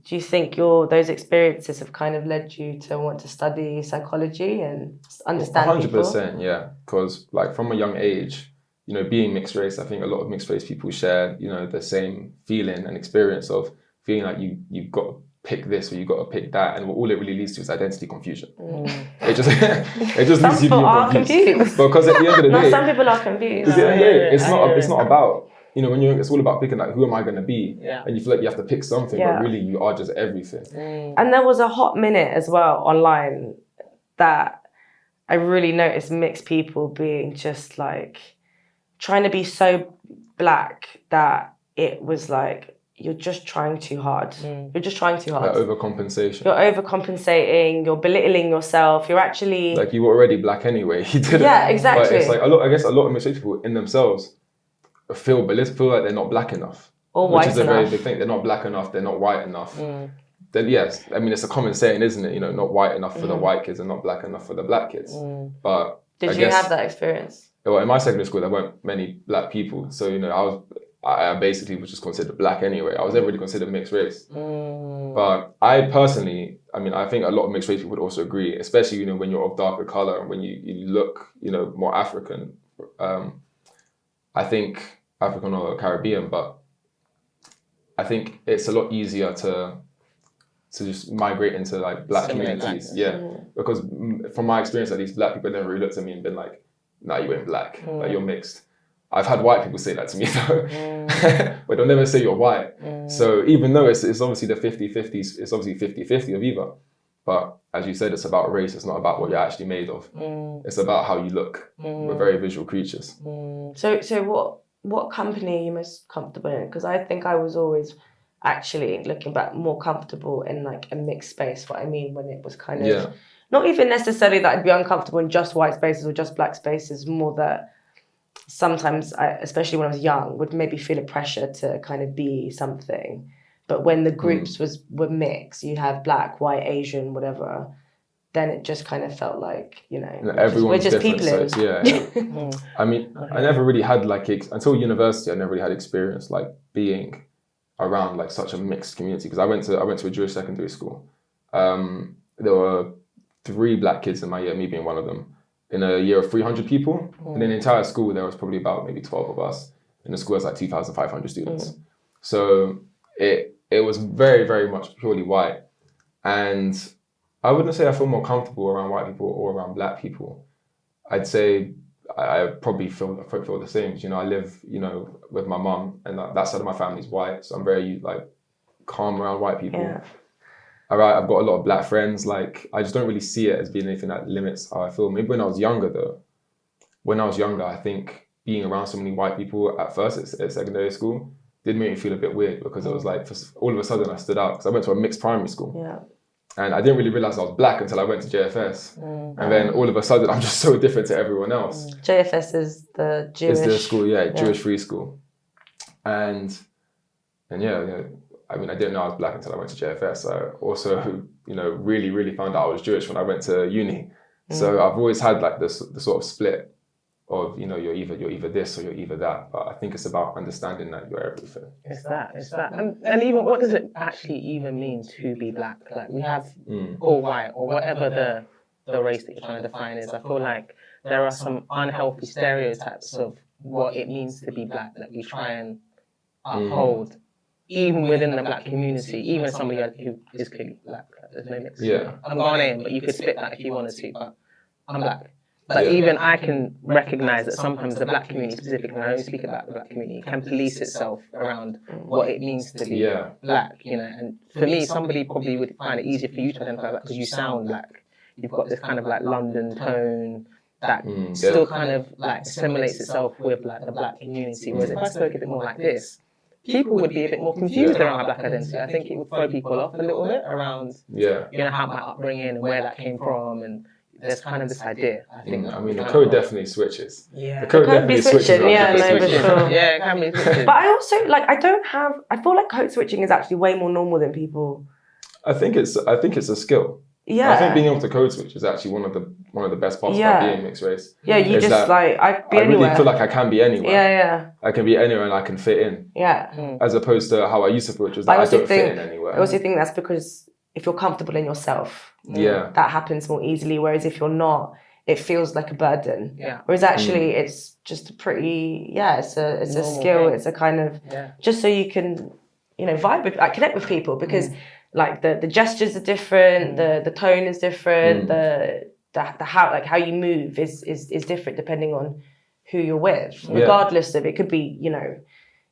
Speaker 2: do you think those experiences have kind of led you to want to study psychology and understand
Speaker 3: 100%, yeah. Because like from a young age, you know, being mixed race, I think a lot of mixed race people share, you know, the same feeling and experience of feeling like you've got to pick this or you've got to pick that, and all it really leads to is identity confusion. It just leads you to be confused. Because at the end of the day,
Speaker 2: some people are confused.
Speaker 3: It's not about, you know, it's all about picking like, who am I going to be?
Speaker 1: Yeah.
Speaker 3: And you feel like you have to pick something, but really you are just everything.
Speaker 2: And there was a hot minute as well online that I really noticed mixed people being just like trying to be so black that it was like, you're just trying too hard. You're just trying too hard.
Speaker 3: Like overcompensation.
Speaker 2: You're overcompensating. You're belittling yourself. You're actually
Speaker 3: like, you were already black anyway. You didn't.
Speaker 2: Yeah, exactly.
Speaker 3: But it's like I guess a lot of mixed people in themselves feel like they're not black enough.
Speaker 2: Or white enough.
Speaker 3: Which is a very big thing. They're not black enough. They're not white enough. then yes, I mean, it's a common saying, isn't it? You know, not white enough for the white kids and not black enough for the black kids. But
Speaker 2: Did you have that experience?
Speaker 3: Well, in my secondary school, there weren't many black people. So, you know, I basically was just considered black anyway. I was never really considered mixed race. But I personally, I mean, I think a lot of mixed race people would also agree, especially, you know, when you're of darker color and when you look, you know, more African. I think African or Caribbean, but I think it's a lot easier to just migrate into like black communities. Because from my experience, at least, black people never really looked at me and been like, nah, you ain't black, like you're mixed. I've had white people say that to me though, but they'll never say you're white. So even though it's obviously the 50-50, it's obviously 50-50 of either. But as you said, it's about race. It's not about what you're actually made of. It's about how you look. We're very visual creatures.
Speaker 2: So what company are you most comfortable in? Because I think I was always actually, looking back, more comfortable in like a mixed space. What I mean when it was kind of not even necessarily that I'd be uncomfortable in just white spaces or just black spaces, more that sometimes I, especially when I was young, would maybe feel a pressure to kind of be something. But when the groups were mixed, you have black, white, Asian, whatever, then it just kind of felt like, you know,
Speaker 3: everyone's
Speaker 2: we're just
Speaker 3: different.
Speaker 2: people.
Speaker 3: So I mean, I never really had like, until university, I never really had experience like being around like such a mixed community, because I went to a Jewish secondary school. There were 3 black kids in my year, me being one of them, in a year of 300 people. And in the entire school, there was probably about maybe 12 of us. And the school has like 2,500 students. So it was very, very much purely white. And I wouldn't say I feel more comfortable around white people or around black people. I'd say I probably feel the same. You know, I live, you know, with my mum, and that side of my family's white. So I'm very like calm around white people.
Speaker 2: Yeah.
Speaker 3: I've got a lot of black friends. Like, I just don't really see it as being anything that limits how I feel. Maybe when I was younger, though. When I was younger, I think being around so many white people at first at secondary school did make me feel a bit weird, because it was like, all of a sudden I stood out, because I went to a mixed primary school.
Speaker 2: Yeah.
Speaker 3: And I didn't really realize I was black until I went to JFS. And then all of a sudden I'm just so different to everyone else.
Speaker 2: JFS is the Jewish...
Speaker 3: It's the school, Jewish free school. And yeah. I mean, I didn't know I was black until I went to JFS. I also, you know, really, really found out I was Jewish when I went to uni. So I've always had like the sort of split of, you know, you're either this or you're either that. But I think it's about understanding that you're everything.
Speaker 1: It's that. And even, what does it actually even mean to be black? Like, we have all white, or whatever the race that you're trying to define is. I feel like there are some unhealthy stereotypes of what it means to be black that we try and uphold. Even within the black community, even somebody who is clearly black, there's no mix. I'm Ghanaian, but you could spit that if you wanted to, but I'm black. But even I can recognise that sometimes the black community specifically, and I only speak about the black community, can police itself around what it means to be black, you know. And for me, somebody probably would find it easier for you to identify that because you sound black. You've got this kind of like London tone that still kind of like assimilates itself with like the black community. Whereas if I spoke a bit more like this, people would be a bit more confused around my black identity. I think it would throw people off a little bit around, you know, how my upbringing and where that came from, and there's kind of this idea. I think.
Speaker 3: I mean, the code definitely switches.
Speaker 1: Yeah,
Speaker 3: the code definitely switches.
Speaker 2: Yeah, no, for sure.
Speaker 1: Yeah, it can be switching.
Speaker 2: But I also like, I feel like code switching is actually way more normal than people.
Speaker 3: I think it's a skill.
Speaker 2: Yeah.
Speaker 3: I think being able to code switch is actually one of the best parts about being mixed race.
Speaker 2: Yeah, you just like, I can be anywhere.
Speaker 3: Really feel like I can be anywhere.
Speaker 2: Yeah.
Speaker 3: I can be anywhere and I can fit in.
Speaker 2: Yeah.
Speaker 3: As opposed to how I used to feel, which was like I don't fit in anywhere.
Speaker 2: I also think that's because if you're comfortable in yourself, that happens more easily. Whereas if you're not, it feels like a burden.
Speaker 1: Yeah.
Speaker 2: Whereas actually it's just a pretty, it's a skill. Thing. It's a kind of, just so you can, you know, vibe with, like, connect with people, because like the gestures are different, the tone is different, the how you move is different depending on who you're with, regardless of, it could be, you know,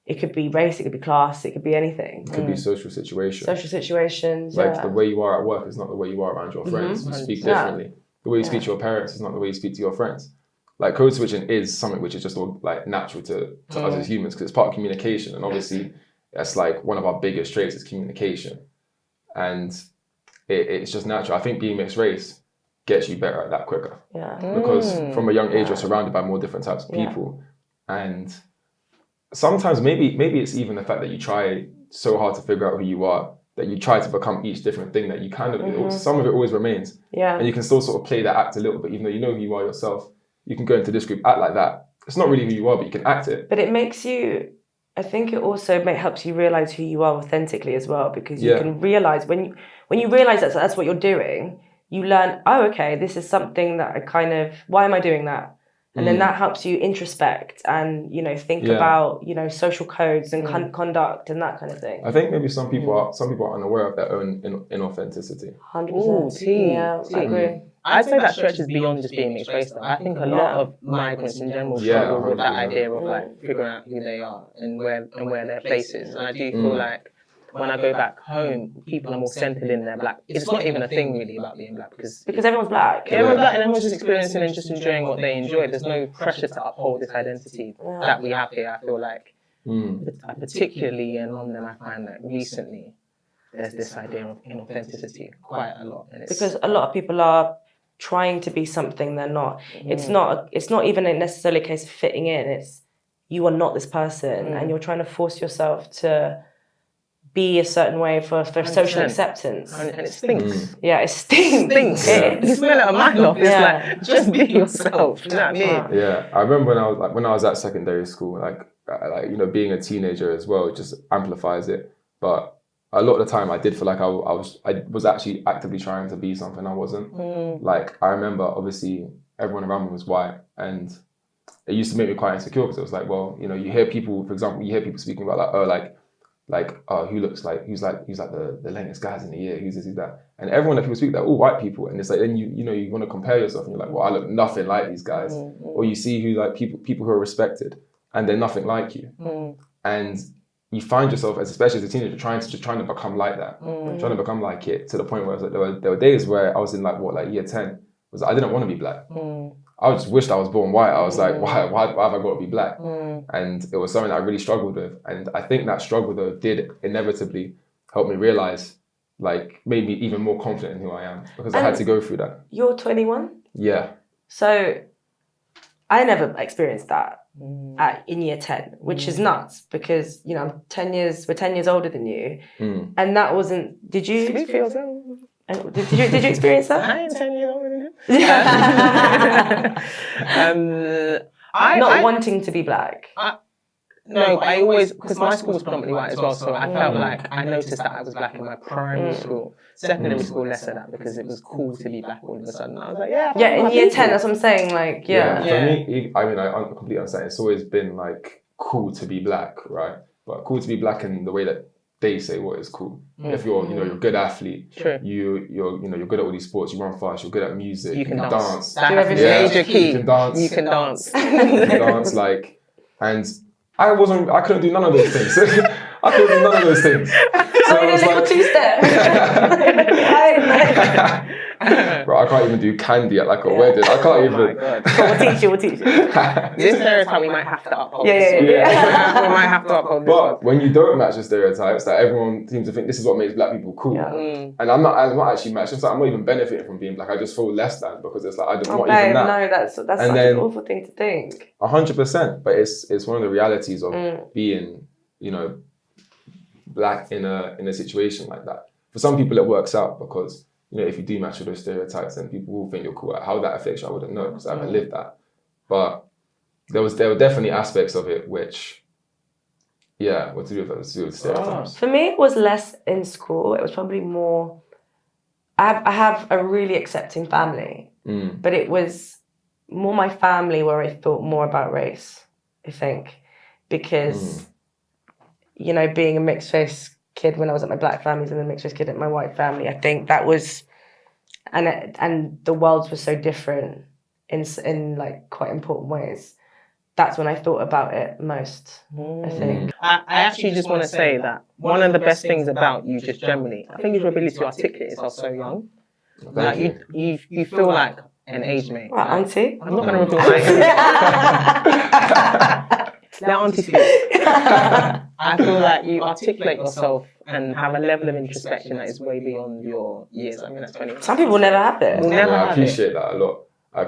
Speaker 2: it could be race, it could be class, it could be anything.
Speaker 3: It could be social situations.
Speaker 2: Like
Speaker 3: the way you are at work is not the way you are around your friends. You speak differently. The way you speak to your parents is not the way you speak to your friends. Like, code switching is something which is just all, like, natural to us as humans, because it's part of communication, and obviously that's like one of our biggest traits is communication. And it's just natural. I think being mixed race gets you better at that quicker.
Speaker 2: Yeah.
Speaker 3: Because from a young age, you're surrounded by more different types of people. And sometimes maybe it's even the fact that you try so hard to figure out who you are that you try to become each different thing, that you kind of, some of it always remains.
Speaker 2: Yeah.
Speaker 3: And you can still sort of play that act a little bit, even though you know who you are yourself. You can go into this group, act like that. It's not really who you are, but you can act it.
Speaker 2: But it makes you, I think it also helps you realize who you are authentically as well, because you can realize when you realize that that's what you're doing, you learn, oh, okay, this is something that I kind of, why am I doing that? And then that helps you introspect and, you know, think about, you know, social codes and conduct and that kind of thing.
Speaker 3: I think maybe some people are unaware of their own inauthenticity.
Speaker 2: 100%. Yeah, I agree.
Speaker 1: I'd say that stretches beyond just being mixed race though. I think a lot of migrants in general struggle with that idea of like figuring out who they are and where their place is. And I do feel like when I go back home, people are more centered in their black. It's not even a thing really about being black because
Speaker 2: everyone's black.
Speaker 1: Everyone's black and everyone's just experiencing and just enjoying what they enjoy. There's no pressure to uphold this identity that we have here. I feel like, particularly in London, I find that recently there's this idea of inauthenticity quite a lot. And
Speaker 2: because a lot of people are trying to be something they're not. It's not even necessarily a case of fitting in. It's you are not this person, and you're trying to force yourself to be a certain way for social acceptance.
Speaker 1: And it stinks.
Speaker 2: Yeah, it stinks.
Speaker 1: You smell it a mile off. It's like, just be yourself. Do you know what I mean?
Speaker 3: Yeah, I remember when I was at secondary school, like you know, being a teenager as well, it just amplifies it. But a lot of the time, I did feel like I was actually actively trying to be something I wasn't. Like I remember, obviously, everyone around me was white, and it used to make me quite insecure because it was like, well, you know, you hear people, for example, speaking about like, oh, who's like the latest guys in the year, who's this, who's that, and everyone that people speak, they're all white people, and it's like then you know you want to compare yourself, and you're like, well, I look nothing like these guys, or you see who like people who are respected, and they're nothing like you, and you find yourself, especially as a teenager, trying to become like that, trying to become like it, to the point where I was like, there were days where I was in like year 10, was I didn't want to be black. I just wished I was born white. I was like, why have I got to be black? And it was something that I really struggled with. And I think that struggle though did inevitably help me realize, like, made me even more confident in who I am, because I had to go through that.
Speaker 2: You're 21?
Speaker 3: Yeah.
Speaker 2: So I never experienced that in year 10, which is nuts because, you know, we're 10 years older than you. And that wasn't, did you?
Speaker 1: Did
Speaker 2: you experience that?
Speaker 1: I ain't 10 years older than him.
Speaker 2: Not wanting to be black.
Speaker 1: No, I always, because my school was predominantly white as well, so I felt like I noticed that I was black in my primary school. Secondary school, less of that, because it was cool to be black all of a sudden. I was like,
Speaker 2: in year 10, that's what I'm saying, like,
Speaker 3: For me, I mean, I completely understand. It's always been like cool to be black, right? But cool to be black in the way that they say what is cool. If you're, you know, you're a good athlete, you're good at all these sports, you run fast, you're good at music,
Speaker 1: you can dance.
Speaker 2: Do everything.
Speaker 1: Major key.
Speaker 3: You can dance.
Speaker 1: You can dance.
Speaker 3: You can dance, like, and I couldn't do none of those things. I couldn't do none of those things. So
Speaker 2: I was like, two-step.
Speaker 3: Bro, I can't even do candy at like a wedding. I can't even.
Speaker 2: We'll teach you.
Speaker 1: This stereotype we might have to uphold.
Speaker 2: Yeah.
Speaker 1: We might have to uphold this
Speaker 3: But
Speaker 1: one.
Speaker 3: when you don't match the stereotypes, that everyone seems to think this is what makes black people cool. And I'm not actually matching. So I'm not even benefiting from being black. I just feel less than, because it's like I'm not even that.
Speaker 2: No, that's such an awful thing to think.
Speaker 3: 100%. But it's one of the realities of being, you know, black in a situation like that. For some people, it works out because, you know, if you do match with those stereotypes, then people will think you're cool. How that affects you, I wouldn't know, because I haven't lived that. But there were definitely aspects of it which, were to do with stereotypes.
Speaker 2: For me, it was less in school. It was probably more. I have a really accepting family, but it was more my family where I thought more about race, I think, because, you know, being a mixed race kid when I was at my black families and a mixed race kid at my white family, I think that was, and the worlds were so different in like quite important ways. That's when I thought about it most, I think.
Speaker 1: I actually just want to say that one of the best things about you just generally, I think, is your ability to articulate yourself so young. Like you feel like an age mate.
Speaker 2: Right, auntie?
Speaker 1: I'm not going to reveal my age. Let auntie speak. I feel like you articulate yourself and have a level of introspection that is way beyond your years. I mean, that's 20.
Speaker 2: Some people never have it.
Speaker 1: I
Speaker 3: appreciate that a lot. I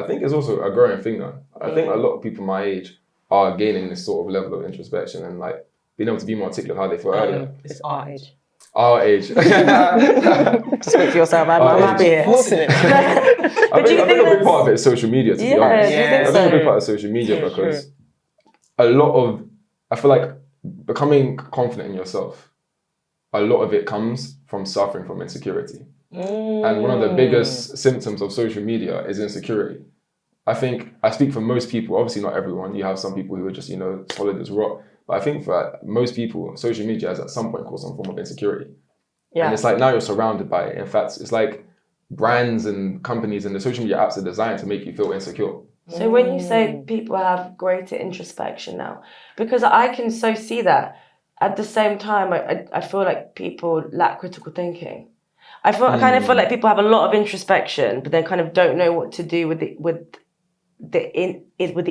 Speaker 3: think it's also a growing thing though. I think a lot of people my age are gaining this sort of level of introspection and like being able to be more articulate how they feel earlier.
Speaker 1: It's our age.
Speaker 3: Our age.
Speaker 2: Speak for yourself. I'm happy here.
Speaker 1: Forcing it.
Speaker 3: I think a big part of it is social media, to be honest.
Speaker 2: do you think
Speaker 3: I
Speaker 2: so?
Speaker 3: think a big part of social media
Speaker 1: True,
Speaker 3: because I feel like becoming confident in yourself, a lot of it comes from suffering from insecurity. And one of the biggest symptoms of social media is insecurity. I think I speak for most people, obviously not everyone. You have some people who are just, solid as rock. But I think for most people, social media has at some point caused some form of insecurity.
Speaker 2: Yeah.
Speaker 3: And it's like now you're surrounded by it. In fact, it's like brands and companies and the social media apps are designed to make you feel insecure.
Speaker 2: So when you say people have greater introspection now, because I can so see that, at the same time, I feel like people lack critical thinking. I kind of feel like people have a lot of introspection, but they kind of don't know what to do with the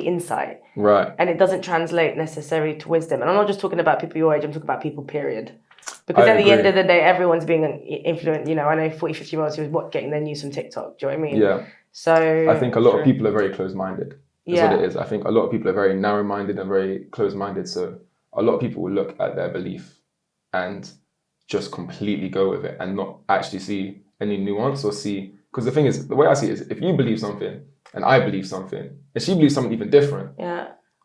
Speaker 2: insight.
Speaker 3: Right.
Speaker 2: And it doesn't translate necessarily to wisdom. And I'm not just talking about people your age, I'm talking about people, period. Because at the end of the day, everyone's being influenced. I know 40, 50-year-olds who are getting their news from TikTok. Do you know what I mean?
Speaker 3: Yeah.
Speaker 2: So
Speaker 3: I think a lot of people are very close-minded. That's
Speaker 2: Yeah.
Speaker 3: what it is. I think a lot of people are very narrow-minded and very close-minded. So a lot of people will look at their belief and just completely go with it and not actually see any nuance or see... Because the thing is, the way I see it is, if you believe something and I believe something, and she believes something even different,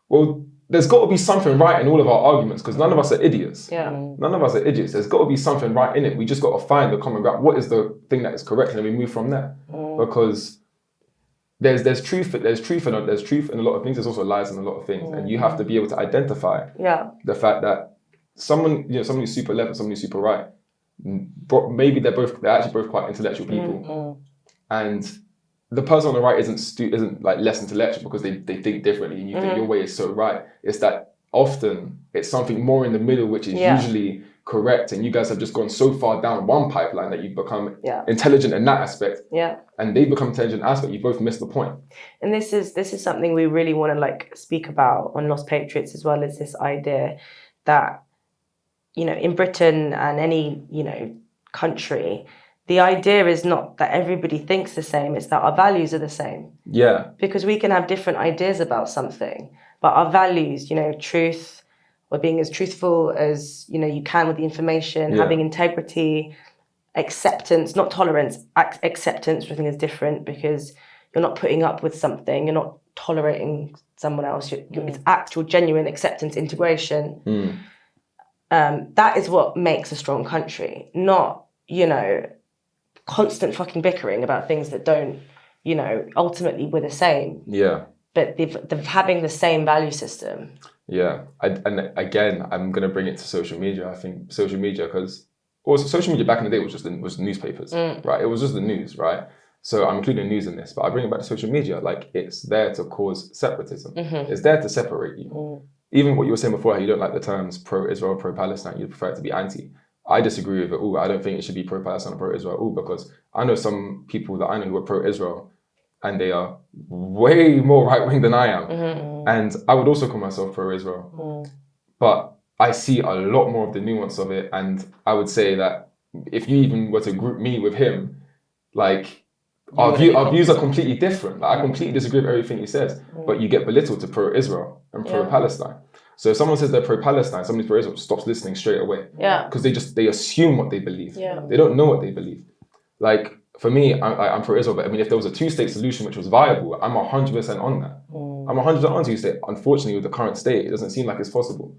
Speaker 3: well, there's got to be something right in all of our arguments because none of us are idiots.
Speaker 2: Yeah.
Speaker 3: None of us are idiots. There's got to be something right in it. We just got to find the common ground. What is the thing that is correct, and then we move from there. Because there's truth in a lot of things. There's also lies in a lot of things, and you have to be able to identify the fact that someone who's super left and someone who's super right, maybe they're actually both quite intellectual people, and the person on the right isn't like less intellectual because they think differently and you think your way is so right. It's that often it's something more in the middle which is usually correct, and you guys have just gone so far down one pipeline that you've become intelligent in that aspect, and they become intelligent in that aspect. You both missed the point.
Speaker 2: And this is something we really want to speak about on Lost Patriots, as well as this idea that in Britain and any country, the idea is not that everybody thinks the same, it's that our values are the same.
Speaker 3: Yeah.
Speaker 2: Because we can have different ideas about something, but our values, truth, or being as truthful as, you can with the information, having integrity, acceptance, not tolerance, acceptance, which I think is different because you're not putting up with something, you're not tolerating someone else, it's actual, genuine acceptance, integration. That is what makes a strong country, not, constant fucking bickering about things that don't, ultimately we're the same.
Speaker 3: Yeah.
Speaker 2: But they're having the same value system. Yeah.
Speaker 3: And again, I'm going to bring it to social media. I think social media, because social media back in the day was newspapers, right? It was just the news, right? So I'm including news in this, but I bring it back to social media. It's there to cause separatism. It's there to separate you. Even what you were saying before, how you don't like the terms pro-Israel, pro-Palestine, you prefer it to be anti. I disagree with it. I don't think it should be pro-Palestine or pro-Israel. Because I know some people that I know who are pro-Israel and they are way more right-wing than I am. And I would also call myself pro-Israel. But I see a lot more of the nuance of it. And I would say that if you even were to group me with him, our views are completely different. I completely disagree with everything he says, but you get belittled to pro-Israel and pro-Palestine. So if someone says they're pro-Palestine, somebody's pro-Israel, stops listening straight away. Yeah. Because they assume what they believe. Yeah. They don't know what they believe. For me, I'm pro-Israel, but if there was a two-state solution which was viable, I'm 100% on that. I'm 100% on two-state. Unfortunately, with the current state, it doesn't seem like it's possible.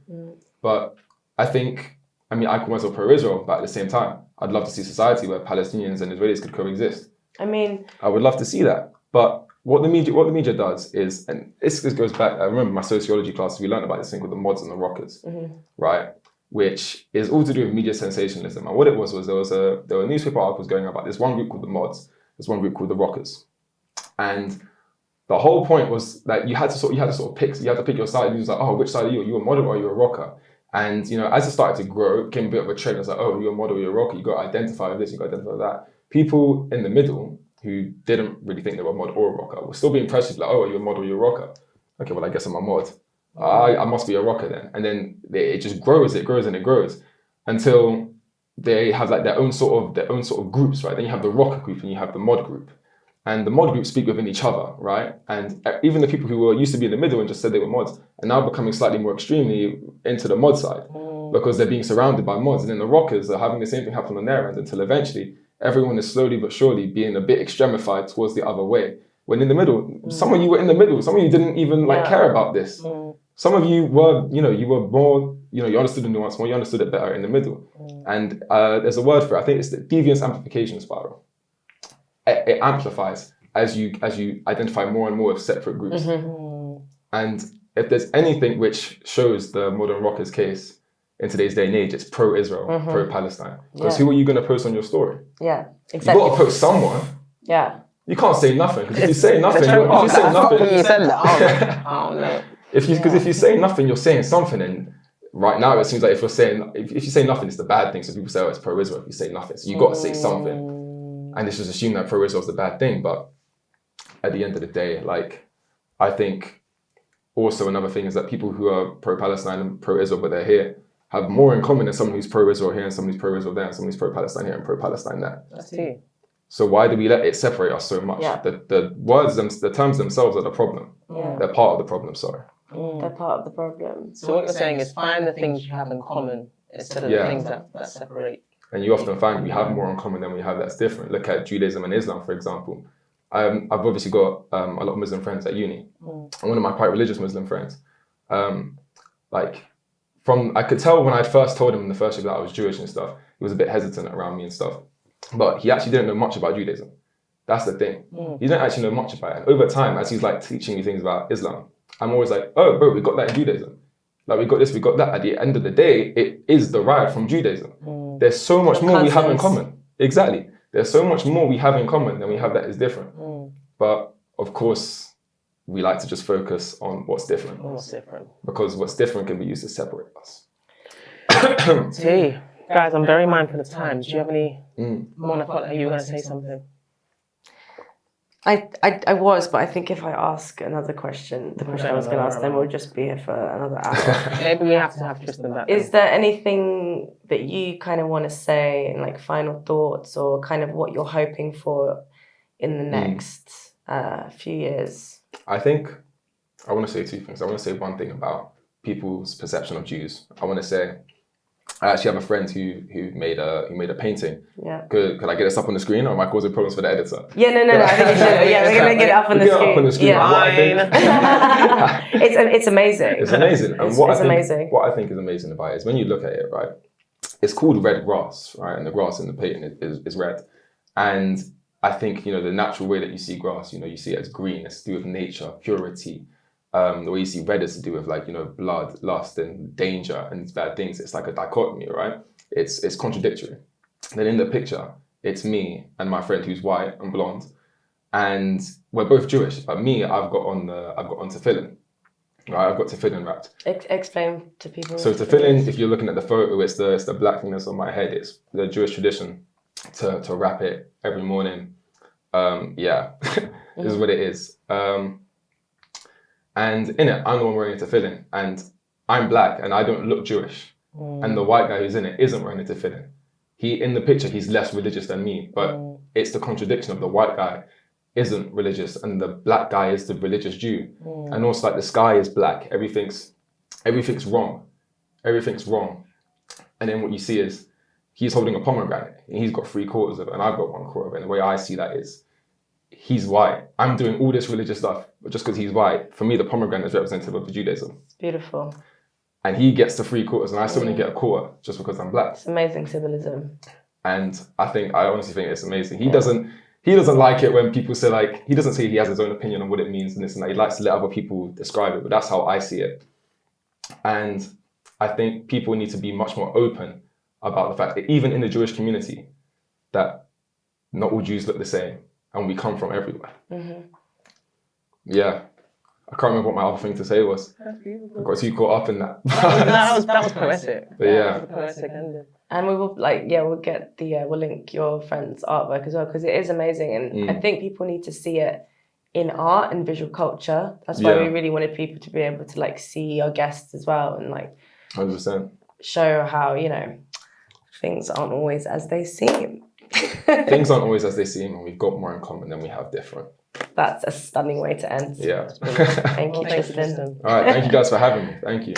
Speaker 3: But I think, I call myself pro-Israel, but at the same time, I'd love to see a society where Palestinians and Israelis could coexist. I would love to see that. But what the media does is, and this goes back, I remember my sociology class, we learned about this thing called the mods and the rockers, right? Which is all to do with media sensationalism. And what it was there were newspaper articles going about this one group called the mods, this one group called the rockers. And the whole point was that you had to pick your side. You was like, oh, which side are you? Are you a mod or are you a rocker? And as it started to grow, it became a bit of a trend. It's like, oh, you're a mod or you're a rocker. You got to identify with this, you got to identify with that. People in the middle who didn't really think they were a mod or a rocker were still being pressured, like, oh, are you a mod or you're a rocker? Okay, well, I guess I'm a mod. I must be a rocker then. And then it just grows, it grows and it grows until they have their own sort of groups, right? Then you have the rocker group and you have the mod group. And the mod groups speak within each other, right? And even the people who used to be in the middle and just said they were mods are now becoming slightly more extremely into the mod side. because they're being surrounded by mods. And then the rockers are having the same thing happen on their end until eventually everyone is slowly but surely being a bit extremified towards the other way. When in the middle, some of you were in the middle. Some of you didn't even care about this. Some of you were, you were more, you understood the nuance more, you understood it better in the middle. And there's a word for it. I think it's the deviance amplification spiral. It amplifies as you identify more and more of separate groups. And if there's anything which shows the modern rockers' case in today's day and age, it's pro-Israel, pro-Palestine. Because who are you going to post on your story?
Speaker 2: Yeah, exactly.
Speaker 3: You've got to post someone.
Speaker 2: Yeah.
Speaker 3: You can't say nothing, because if you say nothing, if you say nothing, you're saying something. And right now, it seems like if you say nothing, it's the bad thing. So people say, oh, it's pro-Israel if you say nothing. So you got to say something. And it's just assume that pro-Israel is the bad thing. But at the end of the day, I think also another thing is that people who are pro-Palestine and pro-Israel, but they're here, have more in common than someone who's pro-Israel here and someone who's pro-Israel there and someone who's pro-Palestine here and pro-Palestine there.
Speaker 1: That's true.
Speaker 3: So why do we let it separate us so much?
Speaker 2: Yeah.
Speaker 3: The words, the terms themselves are the problem.
Speaker 2: Yeah.
Speaker 3: They're part of the problem, sorry.
Speaker 2: They're part of the problem.
Speaker 1: So what you're saying is find the things you have in common instead of the things that separate.
Speaker 3: And you often find we have more in common than we have that's different. Look at Judaism and Islam, for example. I've obviously got a lot of Muslim friends at uni. And one of my quite religious Muslim friends, I could tell when I first told him in the first year that I was Jewish and stuff, he was a bit hesitant around me and stuff. But he actually didn't know much about Judaism. That's the thing. He didn't actually know much about it. And over time, as he's teaching me things about Islam, I'm always like, oh, bro, we got that in Judaism. We got this, we got that. At the end of the day, it is derived from Judaism. There's so much more we have in common. Exactly. There's so much more we have in common than we have that is different. But of course, we like to just focus on what's different. Because what's different can be used to separate us.
Speaker 1: Hey, guys, I'm very mindful of time. Do you have any more? I felt like you were going to say something.
Speaker 2: I was, but I think if I ask another question, the question I was going to ask, then we'll just be here for another hour.
Speaker 1: Maybe we have to have Tristan back.
Speaker 2: Is there anything that you kind of want to say in final thoughts or kind of what you're hoping for in the next few years?
Speaker 3: I think I want to say two things. I want to say one thing about people's perception of Jews. I want to say I actually have a friend who made a painting.
Speaker 2: Yeah.
Speaker 3: Could I get this up on the screen, or am I causing problems for the editor?
Speaker 2: Yeah, no. I think you should. Yeah, we're gonna get it up on the screen.
Speaker 3: Up on the screen.
Speaker 2: Yeah. It's amazing.
Speaker 3: It's amazing. And
Speaker 2: amazing.
Speaker 3: What I think is amazing about it is when you look at it, right? It's called red grass, right? And the grass in the painting is red. And I think the natural way that you see grass, you see it as green. It's to do with nature, purity. The way you see red is to do with blood, lust, and danger and bad things. It's like a dichotomy, right? It's contradictory. Then in the picture, it's me and my friend who's white and blonde, and we're both Jewish. But me, I've got on tefillin, right? I've got tefillin wrapped.
Speaker 2: Explain to people.
Speaker 3: So tefillin, if you're looking at the photo, it's the black thing that's on my head. It's the Jewish tradition to wrap it every morning. This is what it is. And in it, I'm the one wearing a tefillin, and I'm black, and I don't look Jewish. And the white guy who's in it isn't wearing a tefillin. In the picture, he's less religious than me, but it's the contradiction of the white guy isn't religious, and the black guy is the religious Jew. And also, the sky is black. Everything's wrong. Everything's wrong. And then what you see is he's holding a pomegranate, and he's got 3/4 of it, and I've got 1/4 of it. And the way I see that is, he's white. I'm doing all this religious stuff, but just because he's white, for me, the pomegranate is representative of the Judaism.
Speaker 2: Beautiful.
Speaker 3: And he gets the 3/4, and I still only get a 1/4 just because I'm black.
Speaker 2: It's amazing symbolism.
Speaker 3: And I honestly think it's amazing. He doesn't like it when people say he doesn't say he has his own opinion on what it means and this and that. He likes to let other people describe it, but that's how I see it. And I think people need to be much more open about the fact that even in the Jewish community, that not all Jews look the same. And we come from everywhere. Yeah. I can't remember what my other thing to say was. I got too caught up in that.
Speaker 1: that was poetic.
Speaker 3: But yeah.
Speaker 1: That was a poetic ending.
Speaker 2: And we will we'll get we'll link your friend's artwork as well, because it is amazing. And I think people need to see it in art and visual culture. That's why we really wanted people to be able to see our guests as well and
Speaker 3: 100%.
Speaker 2: show how, things aren't always as they seem.
Speaker 3: Things aren't always as they seem, and we've got more in common than we have different.
Speaker 2: That's a stunning way to end.
Speaker 3: Yeah.
Speaker 2: Thank you, Tristan.
Speaker 3: All right, thank you guys for having me. Thank you.